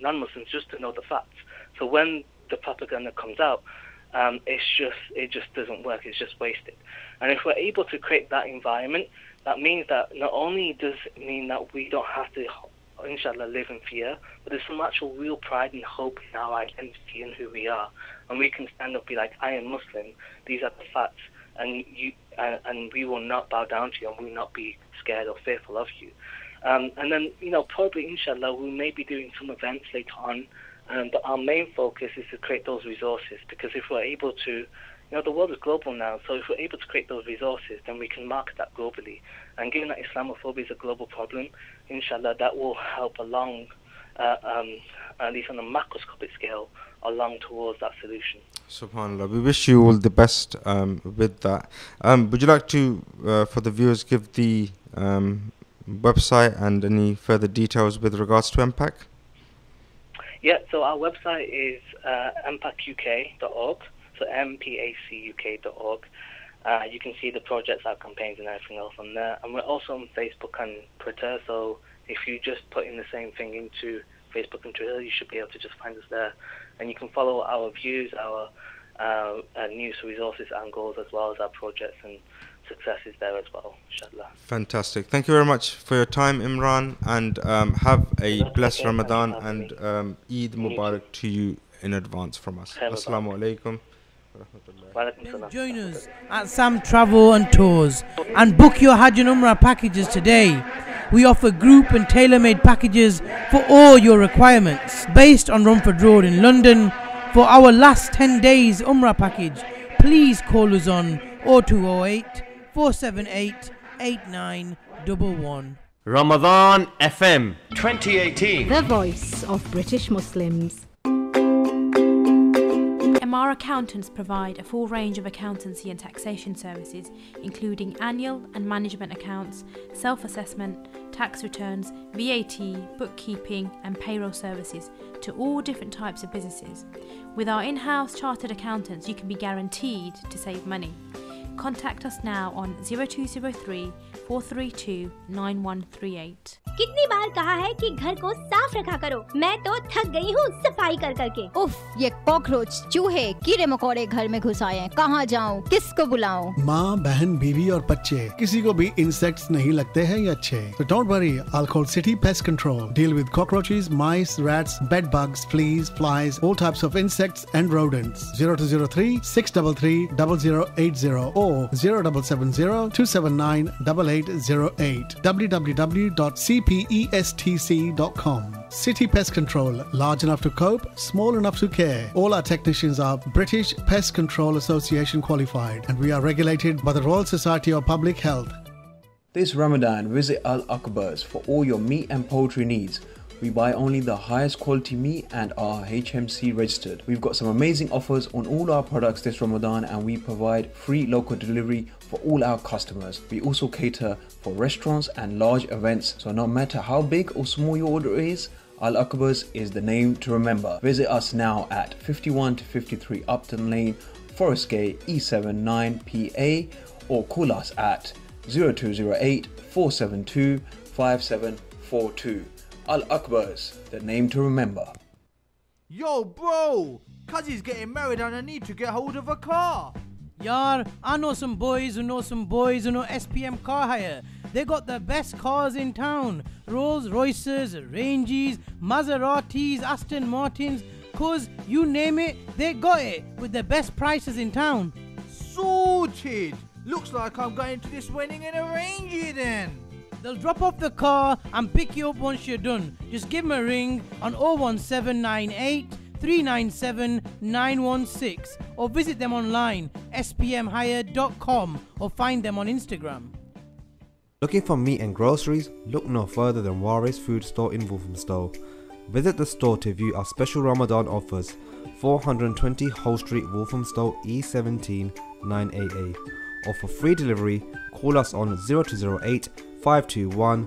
non-Muslims just to know the facts. So when the propaganda comes out, it just doesn't work. It's just wasted. And if we're able to create that environment, that means that not only does it mean that we don't have to, inshallah, live in fear, but there's some actual real pride and hope in our identity and who we are, and we can stand up and be like, I am Muslim, these are the facts, and we will not bow down to you, and we will not be scared or fearful of you. And then, probably, inshallah, we may be doing some events later on, but our main focus is to create those resources, because if we're able to, The world is global now, so if we're able to create those resources, then we can market that globally. And given that Islamophobia is a global problem, inshallah, that will help along, at least on a macroscopic scale, along towards that solution. SubhanAllah. We wish you all the best with that. Would you like to, for the viewers, give the website and any further details with regards to MPAC? Yeah, so our website is mpacuk.org, so mpacuk.org. You can see the projects, our campaigns and everything else on there. And we're also on Facebook and Twitter, so if you just put in the same thing into Facebook and Twitter, you should be able to just find us there. And you can follow our views, our news, resources and goals, as well as our projects and successes there as well, inshallah. Fantastic. Thank you very much for your time, Imran, and have a blessed Ramadan and Eid Mubarak to you in advance from us. Assalamu alaikum. Join us at Sam Travel and Tours and book your Hajj and Umrah packages today. We offer group and tailor-made packages for all your requirements. Based on Rumford Road in London, for our last 10 days Umrah package, please call us on 0208 478 8911. Ramadan FM 2018. The voice of British Muslims. MR Accountants provide a full range of accountancy and taxation services, including annual and management accounts, self-assessment, tax returns, VAT, bookkeeping and payroll services to all different types of businesses. With our in-house chartered accountants, you can be guaranteed to save money. Contact us now on 0203 432 9138. कितनी बार कहा है कि घर को साफ रखा करो। मैं तो थक गई हूँ सफाई कर करके। उफ, ये कॉकरोच, चूहे, कीड़े मकोड़े घर में घुस आए हैं। कहाँ जाऊँ, किसको बुलाऊँ? माँ, बहन, बीवी और बच्चे, किसी को भी इंसेक्ट्स नहीं लगते हैं ये अच्छे। So don't worry, I'll call City Pest Control. Deal with cockroaches, mice, rats, bed bugs, fleas, flies, all types of insects and rodents. 0203 633 0080 or 0770 279 8808. www.cpestc.com. City Pest Control, large enough to cope, small enough to care. All our technicians are British Pest Control Association qualified and we are regulated by the Royal Society of Public Health. This Ramadan, visit Al Akbar's for all your meat and poultry needs. We buy only the highest quality meat and are HMC registered. We've got some amazing offers on all our products this Ramadan and we provide free local delivery for all our customers. We also cater for restaurants and large events, so no matter how big or small your order is, Al Akbar's is the name to remember. Visit us now at 51 to 53 Upton Lane, Forest Gate, E7 9PA or call us at 0208 472 5742. Al Akbar's, the name to remember. Yo, bro! Cuzzy's getting married and I need to get hold of a car. Yar, I know some boys who know SPM car hire. They got the best cars in town. Rolls Royces, Ranges, Maseratis, Aston Martins. Cause you name it, they got it with the best prices in town. Sorted! Looks like I'm going to this wedding in a Range then. They'll drop off the car and pick you up once you're done. Just give them a ring on 01798 397 916 or visit them online spmhire.com or find them on Instagram. Looking for meat and groceries? Look no further than Waris Food Store in Walthamstow. Visit the store to view our special Ramadan offers. 420 Hull Street, Walthamstow, E17 9AA. Or for free delivery, call us on 0208 521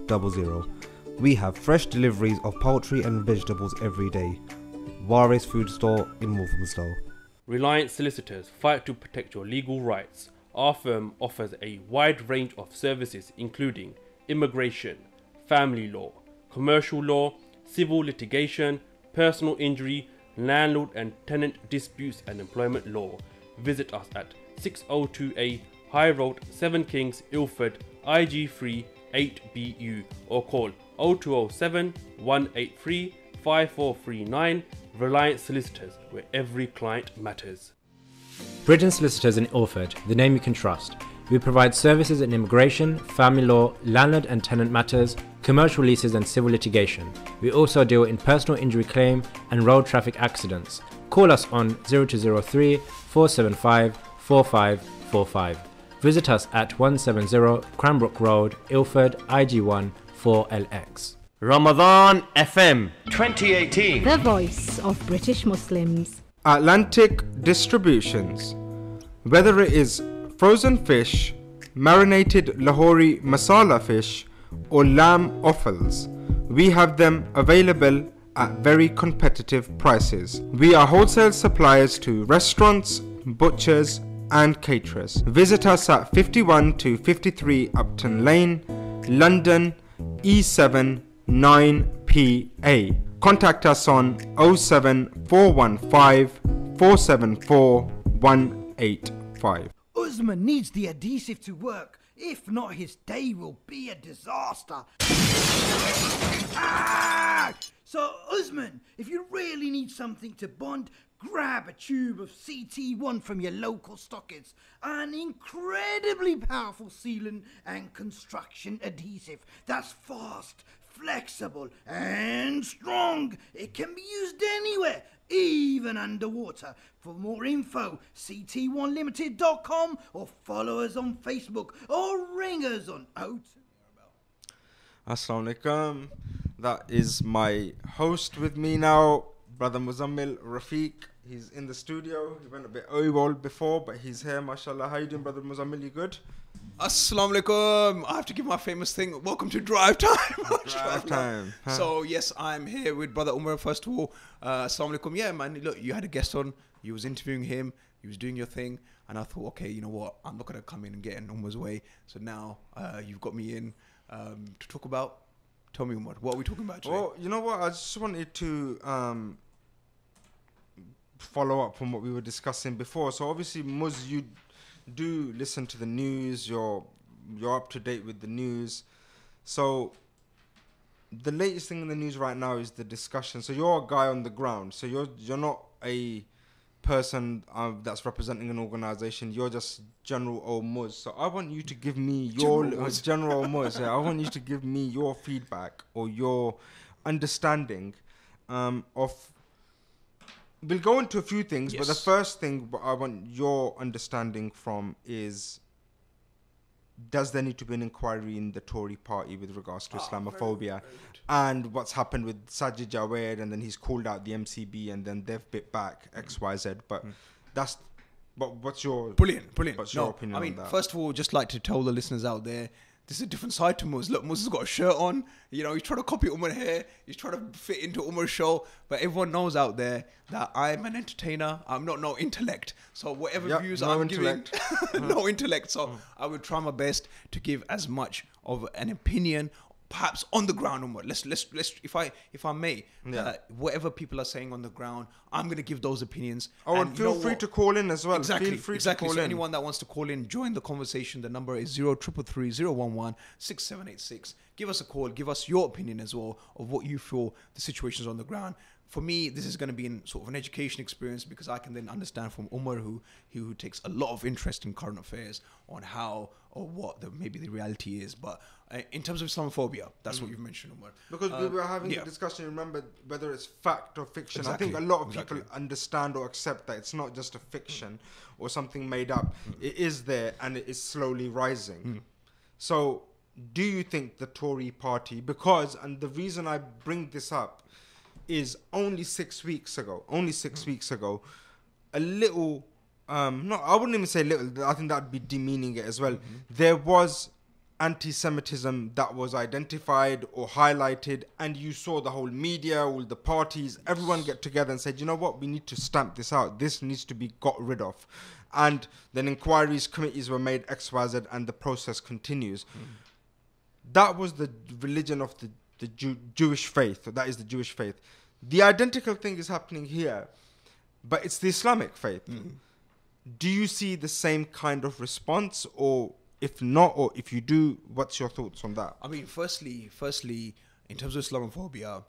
0000. We have fresh deliveries of poultry and vegetables every day. Waris Food Store in Walthamstow. Reliance Solicitors fight to protect your legal rights. Our firm offers a wide range of services including immigration, family law, commercial law, civil litigation, personal injury, landlord and tenant disputes and employment law. Visit us at 602A High Road, 7 Kings, Ilford, IG3 8BU or call 0207 183 5439. Reliance Solicitors, where every client matters. Britton Solicitors in Ilford, the name you can trust. We provide services in immigration, family law, landlord and tenant matters, commercial leases and civil litigation. We also deal in personal injury claim and road traffic accidents. Call us on 0203 475 4545. Visit us at 170 Cranbrook Road, Ilford, IG1 4LX. Ramadan FM 2018. The voice of British Muslims. Atlantic Distributions. Whether it is frozen fish, marinated Lahori masala fish, or lamb offals, we have them available at very competitive prices. We are wholesale suppliers to restaurants, butchers, and caterers. Visit us at 51 to 53 Upton Lane, London, E7 9PA. Contact us on 07415 474 185. Usman needs the adhesive to work. If not, his day will be a disaster. Ah! So, Usman, if you really need something to bond, grab a tube of CT1 from your local stockist, an incredibly powerful sealant and construction adhesive that's fast, flexible and strong. It can be used anywhere, even underwater. For more info, ct1limited.com or follow us on Facebook or ring us on 02. Assalamu alaikum. That is my host with me now, Brother Muzammil Rafiq. He's in the studio. He went a bit AWOL before, but he's here, mashallah. How you doing, Brother Muzammil? You good? Assalamu alaikum. I have to give my famous thing. Welcome to Drive Time. Drive Time. Huh? So, yes, I'm here with Brother Umar, first of all. Assalamu alaikum. Yeah, man, look, you had a guest on. You was interviewing him. You was doing your thing. And I thought, okay, you know what? I'm not going to come in and get in Umar's way. So now you've got me in to talk about. Tell me, Umar, what are we talking about today? Well, you know what? I just wanted to follow up from what we were discussing before. So obviously, Muz, you do listen to the news. You're up to date with the news. So the latest thing in the news right now is the discussion. So you're a guy on the ground. So you're not a person that's representing an organization. You're just General O Muz. So I want you to give me your General Muz. Yeah, I want you to give me your feedback or your understanding of. We'll go into a few things, but the first thing I want your understanding from is, does there need to be an inquiry in the Tory party with regards to Islamophobia and what's happened with Sajid Jawed, and then he's called out the MCB and then they've bit back XYZ, but what's your brilliant what's your opinion I mean, on that? first of all, just like to tell the listeners out there, this is a different side to Muz. Look, Muz has got a shirt on. You know, he's trying to copy Umar here. He's trying to fit into Umar's show. But everyone knows out there that I'm an entertainer. I'm not no intellect. So whatever views I'm giving, no intellect. So I would try my best to give as much of an opinion, perhaps on the ground, Umar. Let's if I may, whatever people are saying on the ground, I'm going to give those opinions. Oh, and feel free to call in as well. Exactly. Feel free to call so in. anyone that wants to call in, join the conversation. The number is 0333 Give us a call. Give us your opinion as well of what you feel the situations on the ground. For me, this is going to be in sort of an education experience because I can then understand from Umar, who takes a lot of interest in current affairs, on how or what maybe the reality is. But in terms of Islamophobia, that's what you've mentioned, Umar. Because we were having a discussion, remember, whether it's fact or fiction. Exactly. I think a lot of people understand or accept that it's not just a fiction or something made up. It is there and it is slowly rising. So do you think the Tory party, because, and the reason I bring this up is only 6 weeks ago, a little, no, I wouldn't even say little, I think that'd be demeaning it as well. There was anti-Semitism that was identified or highlighted, and you saw the whole media, all the parties, everyone get together and said, you know what, we need to stamp this out. This needs to be got rid of. And then inquiries, committees were made, XYZ, and the process continues. That was the religion of the Jewish faith. That is the Jewish faith. The identical thing is happening here, but it's the Islamic faith. Do you see the same kind of response, or if not, or if you do, what's your thoughts on that? I mean, firstly, in terms of Islamophobia,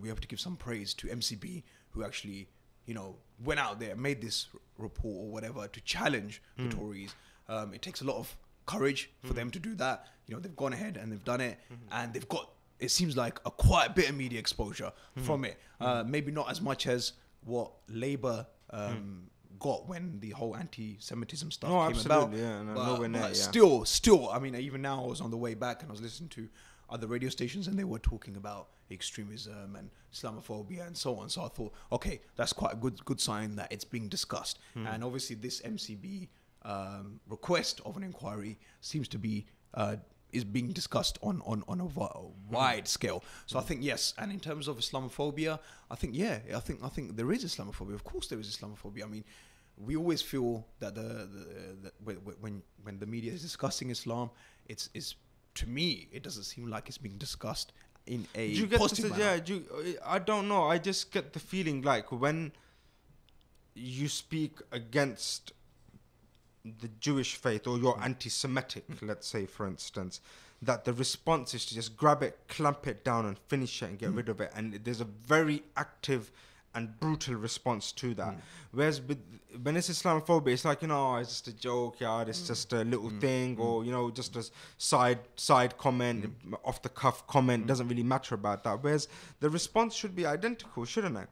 we have to give some praise to MCB, who actually, went out there, made this report or whatever to challenge the Tories. It takes a lot of courage for them to do that. They've gone ahead and they've done it, and they've got it seems like quite a bit of media exposure from it. Maybe not as much as what Labour got when the whole anti-Semitism stuff came about. Yeah, no, but, nowhere near, but yeah. still, I mean, even now I was on the way back and I was listening to other radio stations and they were talking about extremism and Islamophobia and so on. So I thought, okay, that's quite a good sign that it's being discussed. And obviously this MCB request of an inquiry seems to be is being discussed on a wide scale. So I think yes, and in terms of Islamophobia, I think I think there is Islamophobia. Of course, there is Islamophobia. I mean, we always feel that when the media is discussing Islam, it's to me it doesn't seem like it's being discussed in a positive manner. I don't know. I just get the feeling like when you speak against the Jewish faith or you're anti-Semitic, let's say, for instance, that the response is to just grab it, clamp it down and finish it and get rid of it. And there's a very active and brutal response to that. Whereas when it's Islamophobia, it's like, it's just a joke, it's just a little thing, or, just a side comment, off the cuff comment, doesn't really matter about that. Whereas the response should be identical, shouldn't it?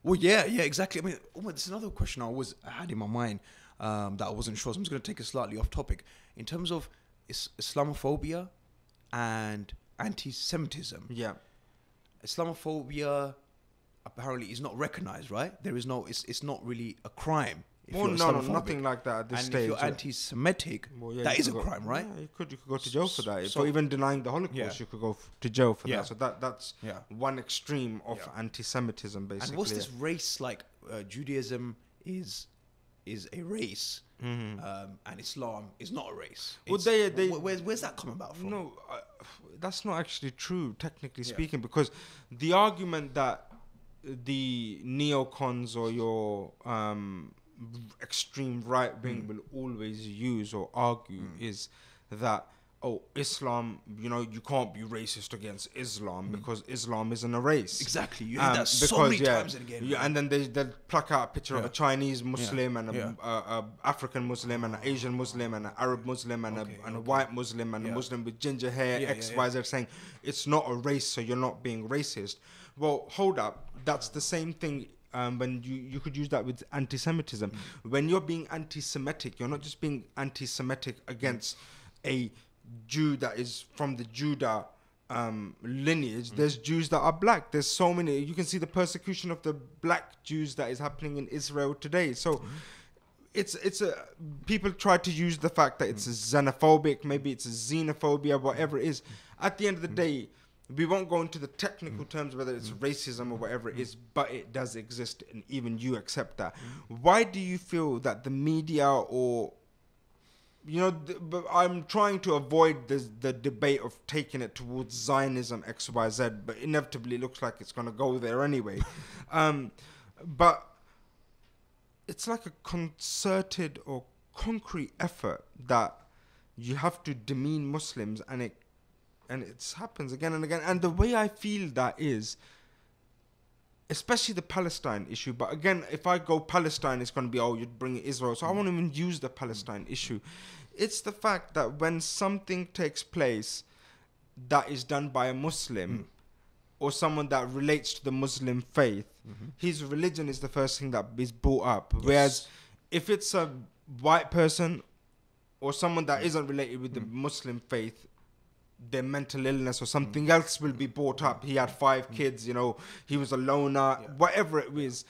Well, yeah, exactly. I mean, there's another question I had in my mind that I wasn't sure. So I'm just going to take it slightly off topic. In terms of Islamophobia and anti-Semitism, Islamophobia apparently is not recognized, right? There is no, it's not really a crime. No, nothing like that at this and stage. if you're anti-Semitic, that is a crime, right? Yeah, you could go to jail for that. For even denying the Holocaust, you could go to jail for that. So that's one extreme of anti-Semitism, basically. And what's this race like? Judaism is a race, and Islam is not a race. Well, where's that come about from? No, that's not actually true, technically speaking, because the argument that the neocons or your extreme right wing will always use or argue is that, Islam, you can't be racist against Islam because Islam isn't a race. Exactly, you hear that so many times again. And then they'll pluck out a picture of a Chinese Muslim and a African Muslim and an Asian Muslim and an Arab Muslim and a white Muslim and a Muslim with ginger hair, X, Y, Z, saying it's not a race, so you're not being racist. Well, hold up, that's the same thing. When you could use that with anti-Semitism. When you're being anti-Semitic, you're not just being anti-Semitic against a Jew that is from the Judah lineage. There's Jews that are black. There's so many. You can see the persecution of the black Jews that is happening in Israel today. So it's people try to use the fact that it's a xenophobic, maybe it's a xenophobia, whatever it is. At the end of the day, we won't go into the technical terms whether it's racism or whatever it is, but it does exist, and even you accept that. Why do you feel that the media or but I'm trying to avoid the debate of taking it towards Zionism, X, Y, Z, but inevitably it looks like it's going to go there anyway. But it's like a concerted or concrete effort that you have to demean Muslims, and it happens again and again. And the way I feel that is, especially the Palestine issue, but again, if I go Palestine, it's going to be, you'd bring Israel. So I won't even use the Palestine issue. It's the fact that when something takes place that is done by a Muslim or someone that relates to the Muslim faith, his religion is the first thing that is brought up. Yes. Whereas if it's a white person or someone that isn't related with the Muslim faith, their mental illness or something else will be brought up. He had 5 kids, he was a loner, whatever it is,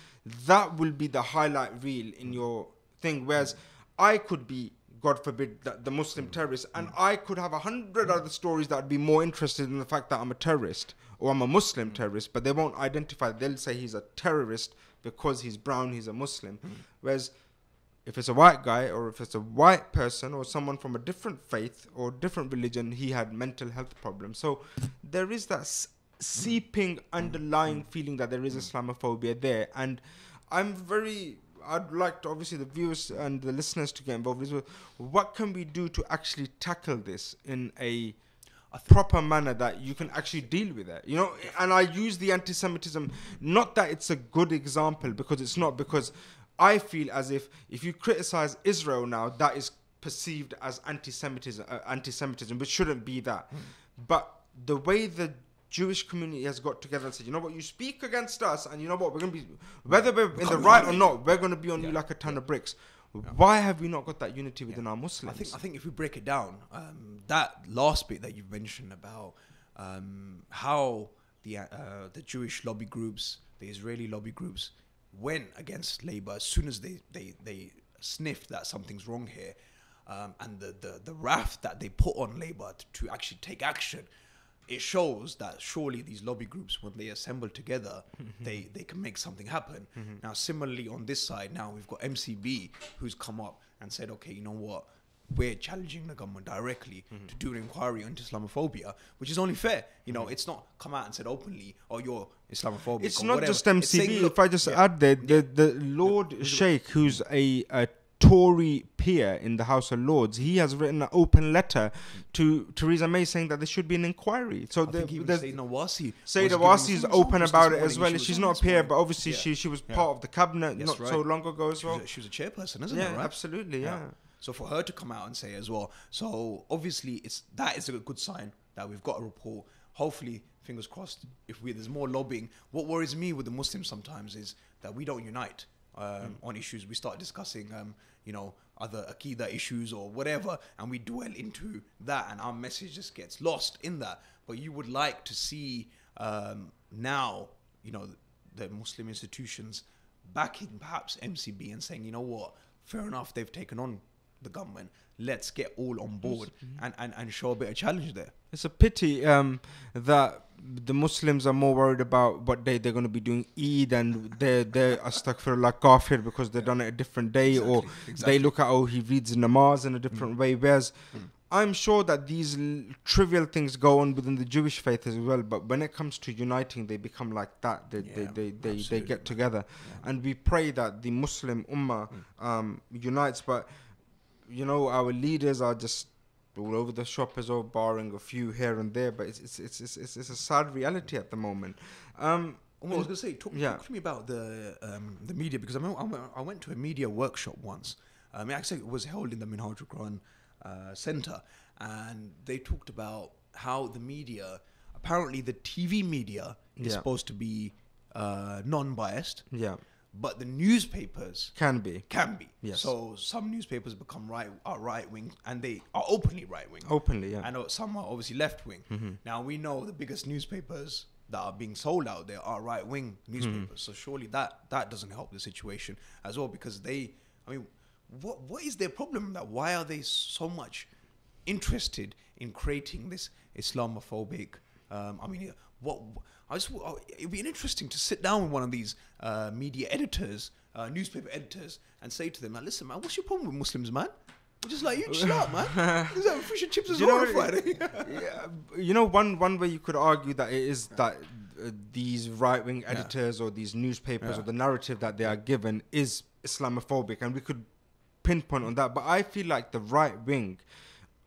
that will be the highlight reel in your thing. Whereas I could be, God forbid, the Muslim terrorist, and I could have 100 other stories that would be more interested in the fact that I'm a terrorist or I'm a Muslim terrorist, but they won't identify. They'll say he's a terrorist because he's brown, he's a Muslim. Whereas if it's a white guy or if it's a white person or someone from a different faith or different religion, he had mental health problems. So there is that seeping underlying feeling that there is Islamophobia there. And I'd like to, obviously, the viewers and the listeners to get involved as well. What can we do to actually tackle this in a proper manner that you can actually deal with it? And I use the anti-Semitism, not that it's a good example, because it's not, because I feel as if you criticize Israel now, that is perceived as anti-Semitism, which shouldn't be that. But the way the Jewish community has got together and said, you know what, you speak against us, and you know what, we're going to be, whether we're in the right or not, we're going to be on you like a ton of bricks. Why have we not got that unity within our Muslims? I think if we break it down, that last bit that you've mentioned about how the Jewish lobby groups, the Israeli lobby groups, went against Labour as soon as they sniffed that something's wrong here, and the wrath that they put on Labour to actually take action, it shows that surely these lobby groups, when they assemble together, they can make something happen. Now, similarly on this side, now we've got MCB who's come up and said, okay, you know what, we're challenging the government directly to do an inquiry into Islamophobia, which is only fair. You know, it's not come out and said openly, oh, you're Islamophobic. It's or not whatever. just MCB. It's saying, look, if I just add there, the Lord Sheikh, who's a Tory peer in the House of Lords, he has written an open letter to Theresa May saying that there should be an inquiry. So Sayyid Nawasi is open about it as well. She's not a peer, but obviously Yeah. she was part of the cabinet not so long ago as well. She was a chairperson, isn't it? Yeah, Right? absolutely, yeah. So for her to come out and say as well, so obviously that is a good sign that we've got a report. Hopefully, fingers crossed, if there's more lobbying. What worries me with the Muslims sometimes is that we don't unite on issues. We start discussing, other Aqidah issues or whatever, and we dwell into that, and our message just gets lost in that. But you would like to see now, the Muslim institutions backing perhaps MCB and saying, you know what, fair enough, they've taken on the government, let's get all on board and show a bit of challenge there. It's a pity that the Muslims are more worried about what day they're going to be doing Eid, and they're astaghfirullah kafir because they've done it a different day, or they look at, oh, he reads namaz in a different way, whereas I'm sure that these trivial things go on within the Jewish faith as well, but when it comes to uniting, they become like that. They get together, and we pray that the Muslim Ummah unites. But our leaders are just all over the shop as well, barring a few here and there. But it's a sad reality at the moment. I was going to say, talk to me about the media, because I went to a media workshop once. Actually, it was held in the Minhaj al-Quran Center, and they talked about how the media, apparently the TV media is supposed to be non-biased. Yeah. But the newspapers can be. Yes. So some newspapers become right wing, and they are openly right wing. Openly, yeah. And some are obviously left wing. Now we know the biggest newspapers that are being sold out there are right wing newspapers. So surely that doesn't help the situation as well, because what is their problem? Why are they so much interested in creating this Islamophobic? It'd be interesting to sit down with one of these media editors, newspaper editors, and say to them, like, listen, man, what's your problem with Muslims, man? We're just like, you chill out, man. There's like fish and chips as well on Friday. One way you could argue that it is that these right-wing editors or these newspapers or the narrative that they are given is Islamophobic, and we could pinpoint on that. But I feel like the right wing,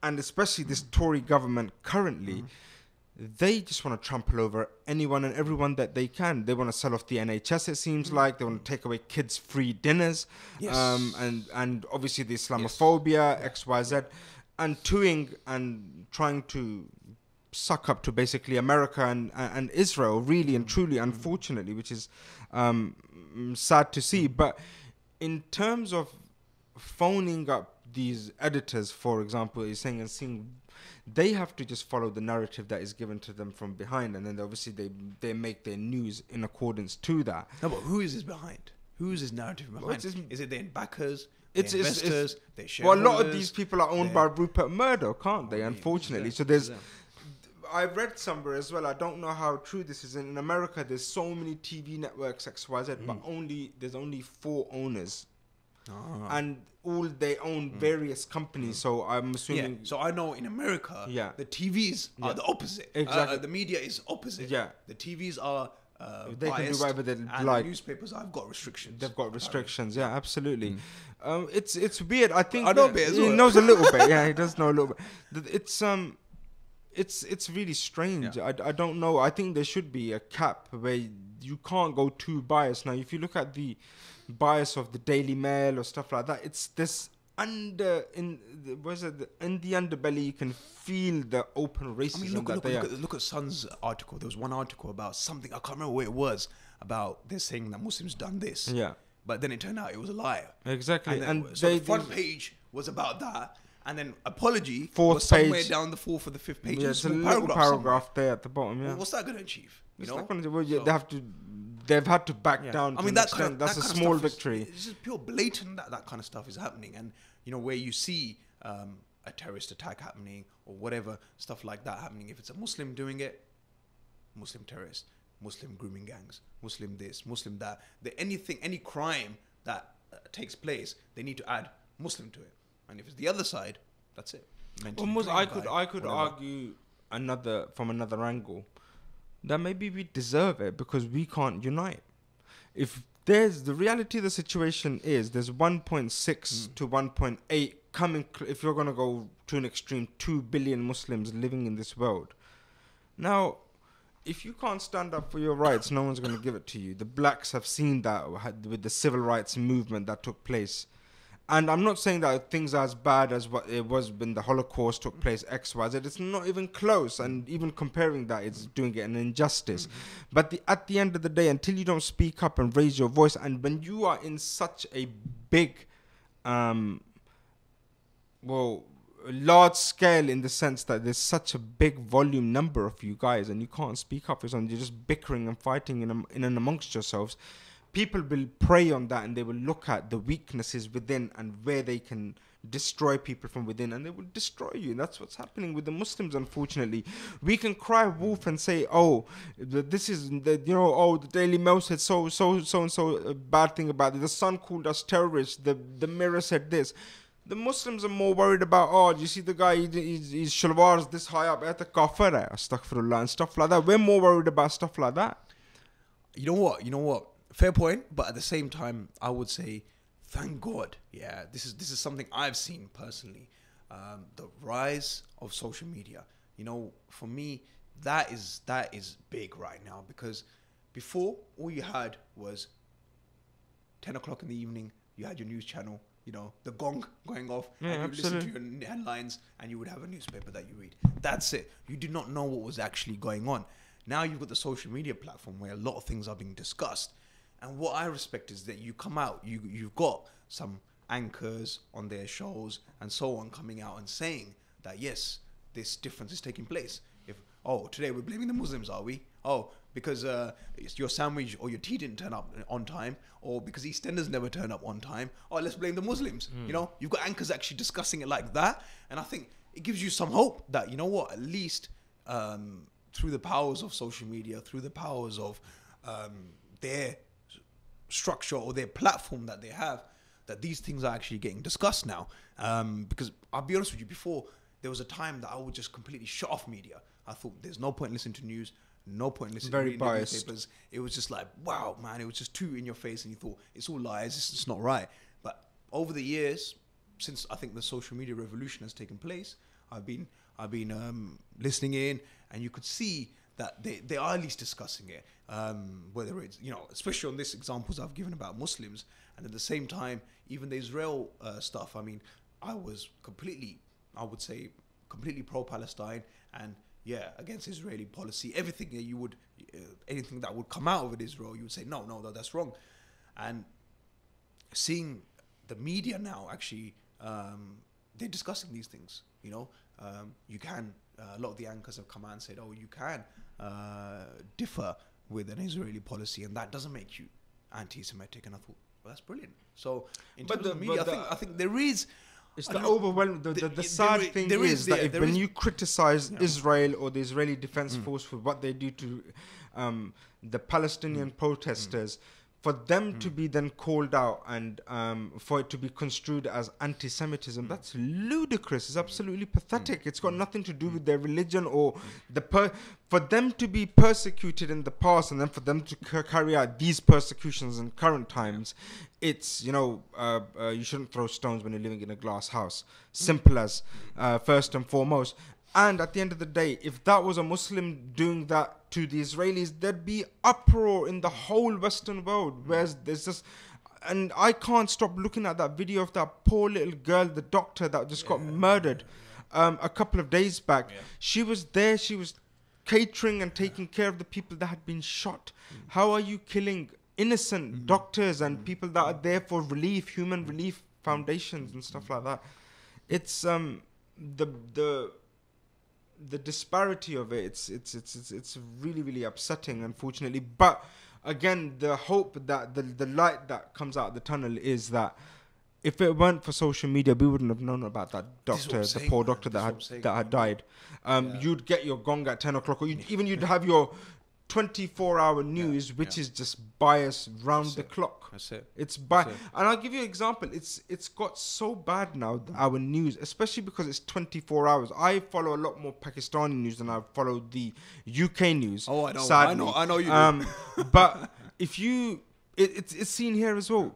and especially this Tory government currently, they just want to trample over anyone and everyone that they can. They want to sell off the NHS, it seems like. They want to take away kids' free dinners. Yes. And obviously the Islamophobia, XYZ, and toing and trying to suck up to basically America and Israel, really and truly, unfortunately, which is sad to see. But in terms of phoning up these editors, for example, you're saying and seeing, they have to just follow the narrative that is given to them from behind, and then obviously they make their news in accordance to that. No, but who is this behind? Who is this narrative behind? Is it their backers, their investors, their shareholders? Well, a lot of these people are owned by Rupert Murdoch, can't they? Unfortunately. So I read somewhere as well, I don't know how true this is, in America there's so many TV networks XYZ, but there's only 4 owners. And all they own various companies, so I'm assuming. Yeah. So I know in America, the TVs are the opposite. Exactly. The media is opposite. Yeah. The TVs are they can do whatever they and like. The newspapers have got restrictions. They've got restrictions. Yeah, absolutely. It's weird. I think I know a bit as well. He knows a little bit. Yeah, he does know a little bit. It's really strange. Yeah. I don't know. I think there should be a cap where you can't go too biased. Now, if you look at the bias of the Daily Mail or stuff like that, it's this in the underbelly, you can feel the open racism. I mean, look at Sun's article. There was one article about something, I can't remember what it was, about they're saying that Muslims done this. Yeah. But then it turned out it was a liar. Exactly. And so the front page was about that, and then apology was somewhere down the fourth or the fifth page. Yeah, it's a little paragraph there at the bottom. Yeah. Well, what's that going to achieve? They've had to back down. I mean, that's a small victory. It's just pure blatant that kind of stuff is happening, and where you see a terrorist attack happening or whatever stuff like that happening. If it's a Muslim doing it, Muslim terrorist, Muslim grooming gangs, Muslim this, Muslim that. Any crime that takes place, they need to add Muslim to it. And if it's the other side, that's it. I could argue from another angle that maybe we deserve it because we can't unite. If the reality of the situation is there's 1.6 to 1.8 coming, if you're going to go to an extreme, 2 billion Muslims living in this world. Now, if you can't stand up for your rights, no one's going to give it to you. The blacks have seen that with the civil rights movement that took place. And I'm not saying that things are as bad as what it was when the Holocaust took place, X, Y, Z. It's not even close. And even comparing that, it's doing it an injustice. But at the end of the day, until you don't speak up and raise your voice, and when you are in such a big, large scale in the sense that there's such a big volume number of you guys and you can't speak up for something, you're just bickering and fighting in and amongst yourselves, people will prey on that and they will look at the weaknesses within and where they can destroy people from within, and they will destroy you. And that's what's happening with the Muslims, unfortunately. We can cry wolf and say, this is the Daily Mail said so a bad thing about it. The Sun called us terrorists. The Mirror said this. The Muslims are more worried about, do you see the guy, his shalwars this high up, kafir hai, astaghfirullah, and stuff like that. We're more worried about stuff like that. You know what? Fair point, but at the same time, I would say, thank God. Yeah, this is something I've seen personally. The rise of social media. For me, that is big right now, because before all you had was 10 o'clock in the evening. You had your news channel. The gong going off, and you would listen to your headlines, and you would have a newspaper that you read. That's it. You did not know what was actually going on. Now you've got the social media platform where a lot of things are being discussed. And what I respect is that you come out, you've got some anchors on their shows and so on coming out and saying that, yes, this difference is taking place. Today we're blaming the Muslims, are we? Because your sandwich or your tea didn't turn up on time, or because EastEnders never turn up on time. Let's blame the Muslims. You've got anchors actually discussing it like that, and I think it gives you some hope that, at least through the powers of social media, through the powers of their structure or their platform that they have, that these things are actually getting discussed now. Because I'll be honest with you, before there was a time that I would just completely shut off media. I thought there's no point listening to news, no point listening to reading newspapers. It was just like, wow, man, it was just too in your face, and you thought it's all lies, it's just not right. But over the years, since I think the social media revolution has taken place, I've been listening in, and you could see that they are at least discussing it, whether it's, especially on these examples I've given about Muslims, and at the same time, even the Israel stuff. I mean, I was completely pro-Palestine, and against Israeli policy. Everything anything that would come out of it, Israel, you would say, no, that's wrong. And seeing the media now actually, they're discussing these things, you can, a lot of the anchors have come out and said, you can differ with an Israeli policy, and that doesn't make you anti-Semitic. And I thought, well, that's brilliant. So in terms of media, I think there is... It's the overwhelming. The sad thing is that when you criticize Israel or the Israeli Defense Force for what they do to the Palestinian protesters, for them to be then called out and for it to be construed as anti-Semitism, that's ludicrous. It's absolutely pathetic. It's got nothing to do with their religion or for them to be persecuted in the past and then for them to carry out these persecutions in current times. It's, you shouldn't throw stones when you're living in a glass house. Simple as, first and foremost. And at the end of the day, if that was a Muslim doing that to the Israelis, there'd be uproar in the whole Western world. Whereas there's just, and I can't stop looking at that video of that poor little girl, the doctor that just got murdered a couple of days back. She was there, she was catering and taking care of the people that had been shot. How are you killing innocent doctors and people that are there for relief, human relief foundations and stuff like that? It's the disparity of it. It's really, really upsetting, unfortunately. But again, the hope that the light that comes out of the tunnel is that if it weren't for social media, we wouldn't have known about that doctor, the poor doctor that had died. You'd get your gong at 10 o'clock, or you'd have your 24-hour news, which is just biased round the clock. That's it. And I'll give you an example. It's got so bad now, our news, especially because it's 24 hours. I follow a lot more Pakistani news than I follow the UK news. Oh, I know. Sadly. I know you do. But if you, it's seen here as well.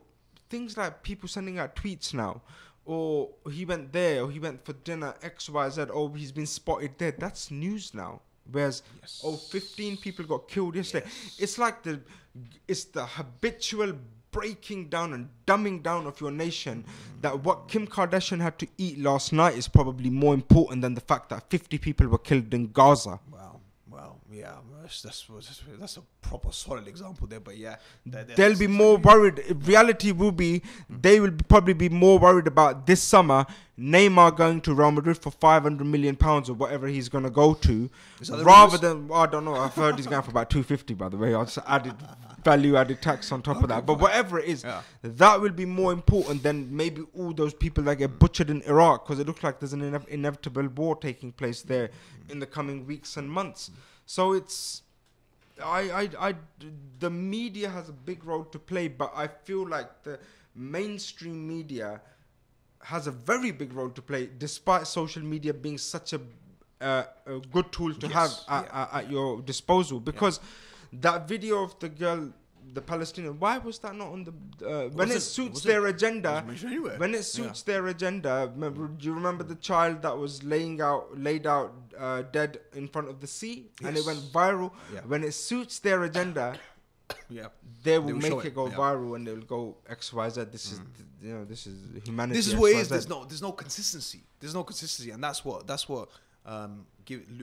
Things like people sending out tweets now, or he went there, or he went for dinner, X, Y, Z, or he's been spotted there. That's news now. Whereas, 15 people got killed yesterday. It's like it's the habitual breaking down and dumbing down of your nation, that what Kim Kardashian had to eat last night is probably more important than the fact that 50 people were killed in Gaza. Well, yeah, that's a proper solid example there. But yeah, they'll be more worried. Reality will be they will probably be more worried about this summer Neymar going to Real Madrid for £500 million or whatever he's going to go to, rather than, I don't know, I've heard he's going for about 250, by the way. I just added value-added tax on top of that. But whatever it is, that will be more important than maybe all those people that get butchered in Iraq, because it looks like there's an inevitable war taking place there in the coming weeks and months. So it's, the media has a big role to play, but I feel like the mainstream media has a very big role to play, despite social media being such a good tool to have at your disposal. Because that video of the girl, the Palestinian, why was that not on the when it suits their agenda? When it suits their agenda, do you remember the child that was laid out dead in front of the sea, and it went viral? When it suits their agenda, they will make it go viral, and they'll go X, Y, Z. This is this is humanity. This is what it is. There's no consistency. There's no consistency, and that's what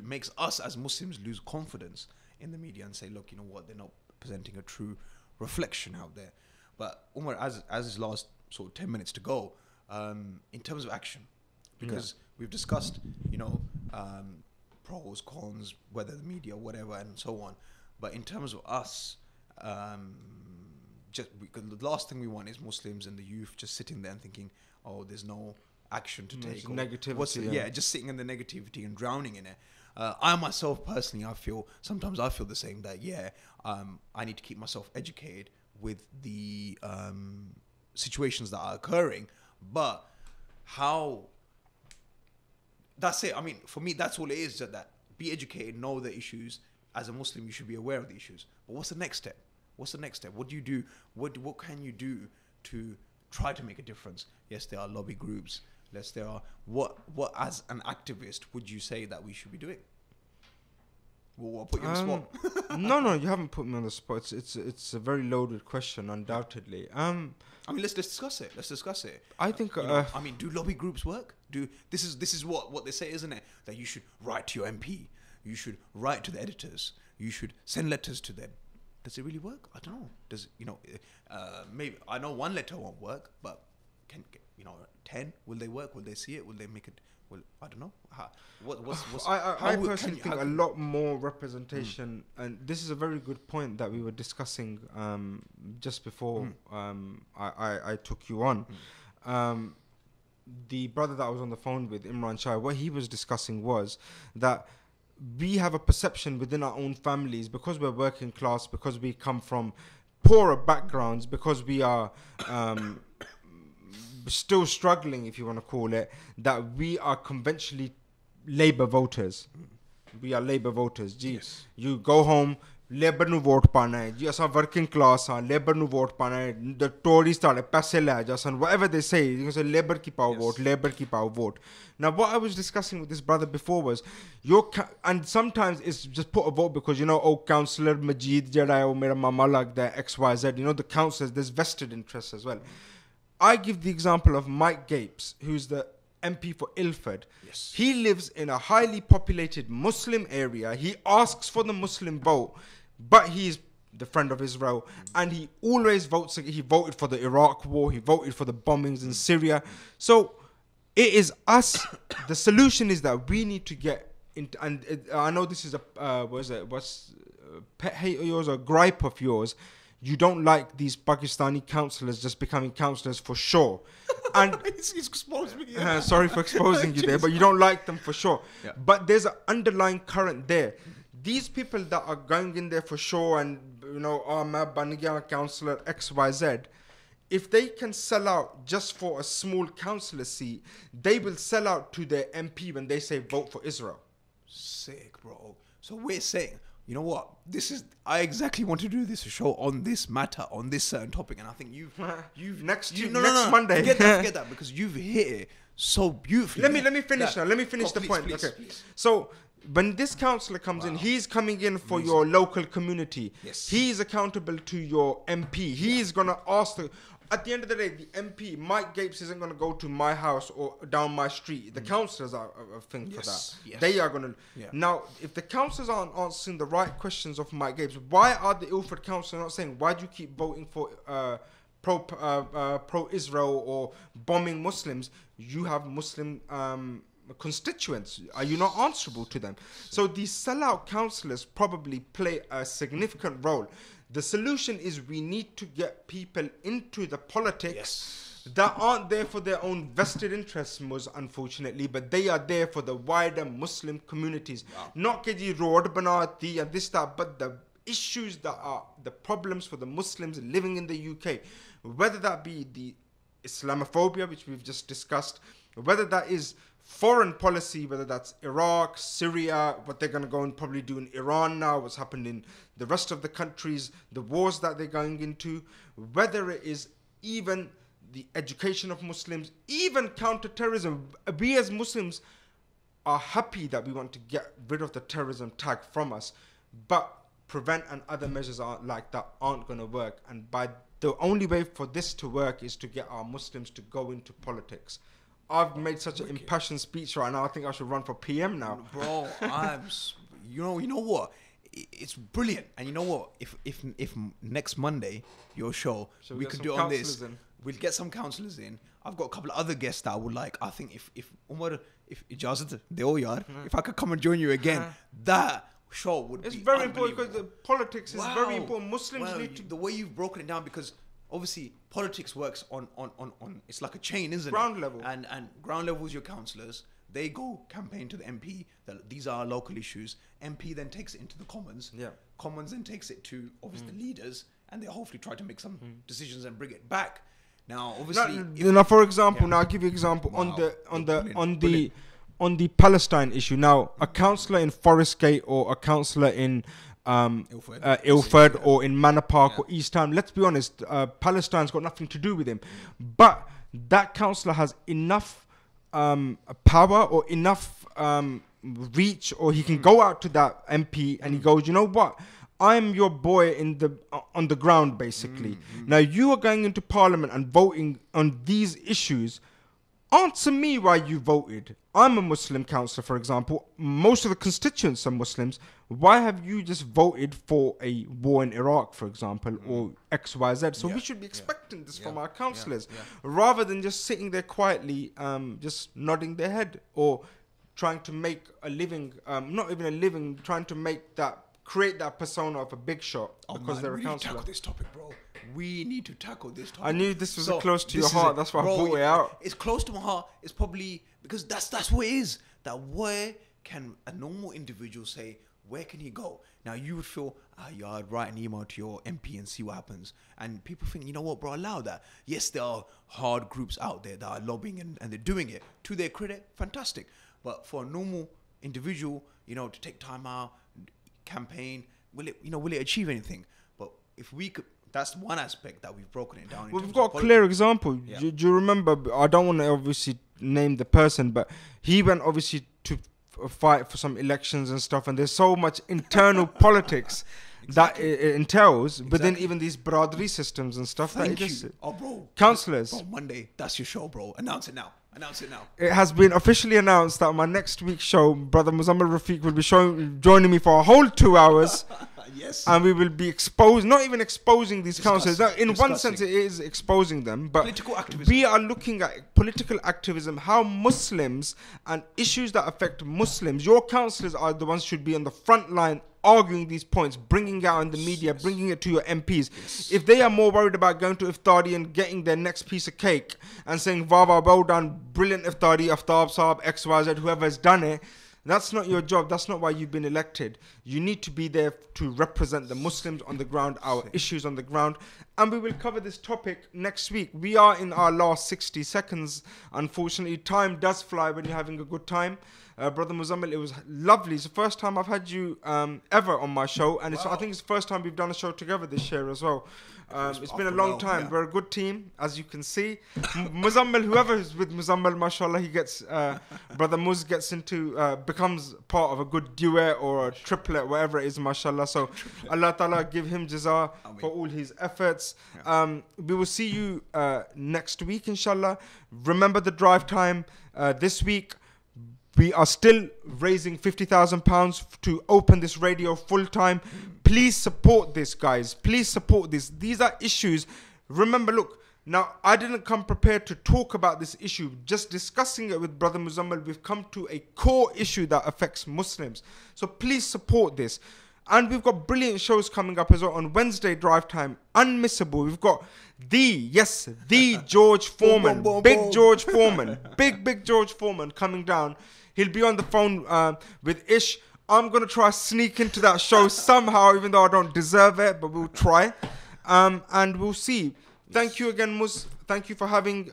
makes us as Muslims lose confidence in the media and say, look, you know what, they're not presenting a true reflection out there. But Umar, as his last sort of 10 minutes to go, in terms of action, because we've discussed, pros, cons, whether the media, whatever, and so on. But in terms of us, because the last thing we want is Muslims and the youth just sitting there and thinking, oh, there's no action to take. Negativity. Just sitting in the negativity and drowning in it. I myself personally, sometimes I feel the same, that I need to keep myself educated with the situations that are occurring, but that's it. I mean, for me, that's all it is, that be educated, know the issues. As a Muslim, you should be aware of the issues. But what's the next step? What do you do? What can you do to try to make a difference? Yes, there are lobby groups. Yes, there are. What as an activist would you say that we should be doing? Well, I'll put you on the spot. No, you haven't put me on the spot. It's a very loaded question, undoubtedly. I mean, let's discuss it. I think. Do lobby groups work? This is what they say, isn't it? That you should write to your MP. You should write to the editors. You should send letters to them. Does it really work? I don't know. Does maybe I know one letter won't work, but 10, will they work? Will they see it? Will they make it? Well, I don't know. I personally think a lot more representation, and this is a very good point that we were discussing just before I took you on. The brother that I was on the phone with, Imran Shah, what he was discussing was that we have a perception within our own families, because we're working class, because we come from poorer backgrounds, because we are still struggling, if you want to call it, that we are conventionally Labour voters. We are Labour voters. You go home, labour ਨੂੰ vote ਪਾਣਾ ਹੈ ਜੀ ਅਸਾਂ working class ਹਾਂ labour ਨੂੰ vote ਪਾਣਾ ਹੈ the Tories ਤੁਹਾਡੇ ਪੈਸੇ ਲੈ ਜਾਸਨ whatever they say you can say labor ਕੀ ਪਾਓ ਵੋਟ labor ਕੀ ਪਾਓ vote. Now what I was discussing with this brother before was and sometimes it's just put a vote because councillor Majid ਜਿਹੜਾ ਹੈ ਉਹ ਮੇਰਾ ਮਾਮਾ ਲੱਗਦਾ ਹੈ XYZ the councillors there's vested interests as well. I give the example of Mike Gapes who's the MP for Ilford. Yes. He lives in a highly populated Muslim area. He asks for the Muslim vote, but he's the friend of Israel, and he always votes. He voted for the Iraq war. He voted for the bombings in Syria. So it is us. The solution is that we need to get into. And I know this is pet hate of yours or gripe of yours. You don't like these Pakistani councillors just becoming councillors for sure. And he's exposed me. Sorry for exposing you there, but you don't like them for sure. Yeah. But there's an underlying current there. These people that are going in there for sure and, I'm a Banigyan councillor XYZ, if they can sell out just for a small councillor seat, they will sell out to their MP when they say vote for Israel. Sick, bro. So we're saying, you know what? I exactly want to do this show on this matter, on this certain topic, and I think you've next Monday. Forget that because you've hit it so beautifully. Let me finish now. Let me finish the point. Please, okay. Please. So when this councillor comes in, he's coming in for your local community. Yes. He's accountable to your MP. He's gonna ask at the end of the day, the MP, Mike Gapes, isn't going to go to my house or down my street. The councillors are a thing for that. Yes. They are going to... Yeah. Now, if the councillors aren't answering the right questions of Mike Gapes, why are the Ilford councillors not saying, why do you keep voting for pro-Israel or bombing Muslims? You have Muslim constituents. Are you not answerable to them? So these sellout councillors probably play a significant role. The solution is we need to get people into the politics that aren't there for their own vested interests, unfortunately, but they are there for the wider Muslim communities. Not ke ji road banati and this, that, but the issues that are the problems for the Muslims living in the UK, whether that be the Islamophobia, which we've just discussed, whether that is foreign policy, whether that's Iraq, Syria, what they're going to go and probably do in Iran now, what's happened in the rest of the countries, the wars that they're going into, whether it is even the education of Muslims, even counter-terrorism. We as Muslims are happy that we want to get rid of the terrorism tag from us, but prevent and other measures like that aren't going to work. And the only way for this to work is to get our Muslims to go into politics. I've made such an impassioned speech right now. I think I should run for PM now. Bro, you know what? It's brilliant. And you know what? If next Monday, your show, we could do on this. We'll get some counsellors in. I've got a couple of other guests that I would like. I think if Umar, if Ijazat, if I could come and join you again, that show would be very important because the politics is very important. Muslims need to... The way you've broken it down, because obviously politics works on it's like a chain, isn't ground it? Level. And ground level is your councillors. They go campaign to the MP that these are our local issues. MP then takes it into the Commons. Yeah. Commons then takes it to obviously the leaders, and they hopefully try to make some decisions and bring it back. Now, obviously, now for example, now I'll give you an example on the Palestine issue. Now, a councillor in Forest Gate or a councillor in Ilford or in Manor Park or East Town, let's be honest, Palestine's got nothing to do with him. But that councillor has enough power or enough reach, or he can go out to that MP and he goes, you know what? I'm your boy on the ground, basically. Now, you are going into Parliament and voting on these issues. Answer me why you voted. I'm a Muslim councillor, for example. Most of the constituents are Muslims. Why have you just voted for a war in Iraq, for example, or XYZ? So we should be expecting this from our councillors, rather than just sitting there quietly, just nodding their head or trying to make a living, not even a living, trying to create that persona of a big shot because they're a councillor. Tackle this topic, bro. We need to tackle this topic. I knew this was close to your heart. That's why I brought it out. It's close to my heart. It's probably because that's what it is. That where can a normal individual say, where can he go? Now you would feel, I'd write an email to your MP and see what happens. And people think, you know what, bro, allow that. Yes, there are hard groups out there that are lobbying and they're doing it. To their credit, fantastic. But for a normal individual, to take time out, campaign, will it achieve anything? But if we could, that's one aspect that we've broken it down. Well, we've got a clear example. Yeah. Do you remember? I don't want to obviously name the person, but he went obviously to fight for some elections and stuff, and there's so much internal politics that it entails within even these Bradri systems and stuff. Thank that you. Oh, bro. Councillors. Bro, Monday, that's your show, bro. Announce it now. It has been officially announced that my next week's show, Brother Muzammil Rafiq will be joining me for a whole 2 hours. Yes. And we will be not even exposing these councillors. In one sense, it is exposing them, but political activism. We are looking at political activism, how Muslims and issues that affect Muslims. Your councillors are the ones who should be on the front line arguing these points, bringing it out in the media, bringing it to your MPs. If they are more worried about going to Iftari and getting their next piece of cake and saying, Vava, well done, brilliant Iftari, Aftab Saab, XYZ, whoever has done it, that's not your job. That's not why you've been elected. You need to be there to represent the Muslims on the ground, our issues on the ground. And we will cover this topic next week. We are in our last 60 seconds. Unfortunately, time does fly when you're having a good time. Brother Muzammil, it was lovely. It's the first time I've had you ever on my show. And I think it's the first time we've done a show together this year as well. It's been a long time. Yeah. We're a good team, as you can see. Muzammil, whoever is with Muzammil, mashallah, he gets, Brother Muz gets into, becomes part of a good duet or a triplet, whatever it is, mashallah. So Allah Ta'ala give him jaza for all his efforts. We will see you next week, inshallah. Remember the drive time this week. We are still raising £50,000 to open this radio full time. Please support this, guys. Please support this. These are issues. Remember, look, now I didn't come prepared to talk about this issue. Just discussing it with Brother Muzammil, we've come to a core issue that affects Muslims. So please support this. And we've got brilliant shows coming up as well on Wednesday drive time. Unmissable. We've got the George Foreman. Big George Foreman. Big George Foreman coming down. He'll be on the phone with Ish. I'm going to try sneak into that show somehow, even though I don't deserve it, but we'll try. And we'll see. Thank you again, Mus. Thank you for having,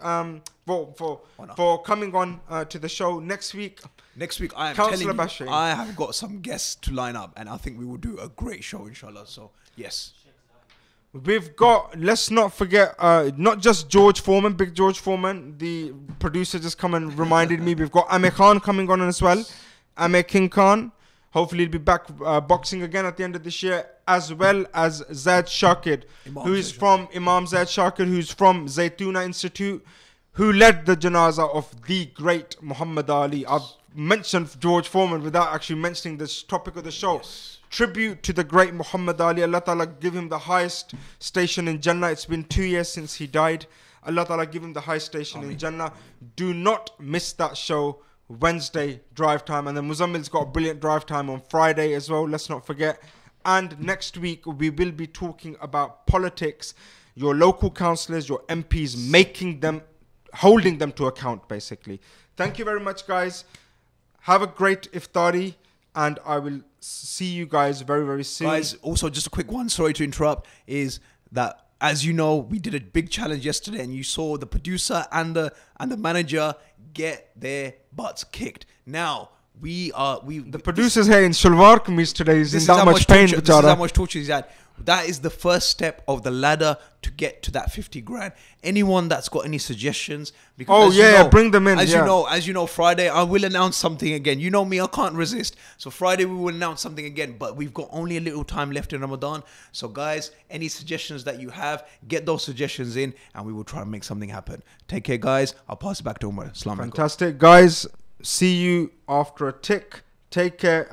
for coming on to the show next week. Next week, I am telling you, I have got some guests to line up, and I think we will do a great show, inshallah. So, yes. We've got, let's not forget, not just George Foreman, Big George Foreman. The producer just come and reminded me. We've got Amir Khan coming on as well. Amir King Khan. Hopefully he'll be back boxing again at the end of this year. As well as Zaid Shakir, who's from Zaytuna Institute, who led the janazah of the great Muhammad Ali. I've mentioned George Foreman without actually mentioning this topic of the show. Yes. Tribute to the great Muhammad Ali. Allah Ta'ala give him the highest station in Jannah. It's been 2 years since he died. Allah Ta'ala give him the highest station in Jannah. Do not miss that show, Wednesday drive time. And then Muzammil's got a brilliant drive time on Friday as well. Let's not forget. And next week we will be talking about politics, your local councillors, your MPs, holding them to account, basically. Thank you very much, guys. Have a great Iftari, and I will see you guys very, very soon. Guys, also just a quick one, sorry to interrupt, is that, as you know, we did a big challenge yesterday, and you saw the producer and the manager get their butts kicked. Now, the producer's here in Shalwar Kameez today. He's in that much pain. This is how much torture he's had. That is the first step of the ladder to get to that 50 grand. Anyone that's got any suggestions, because bring them in. As you know, Friday I will announce something again. You know me, I can't resist. So Friday we will announce something again, but we've got only a little time left in Ramadan. So guys, any suggestions that you have, get those suggestions in, and we will try and make something happen. Take care, guys. I'll pass it back to Umar. Fantastic, guys. See you after a tick. Take care.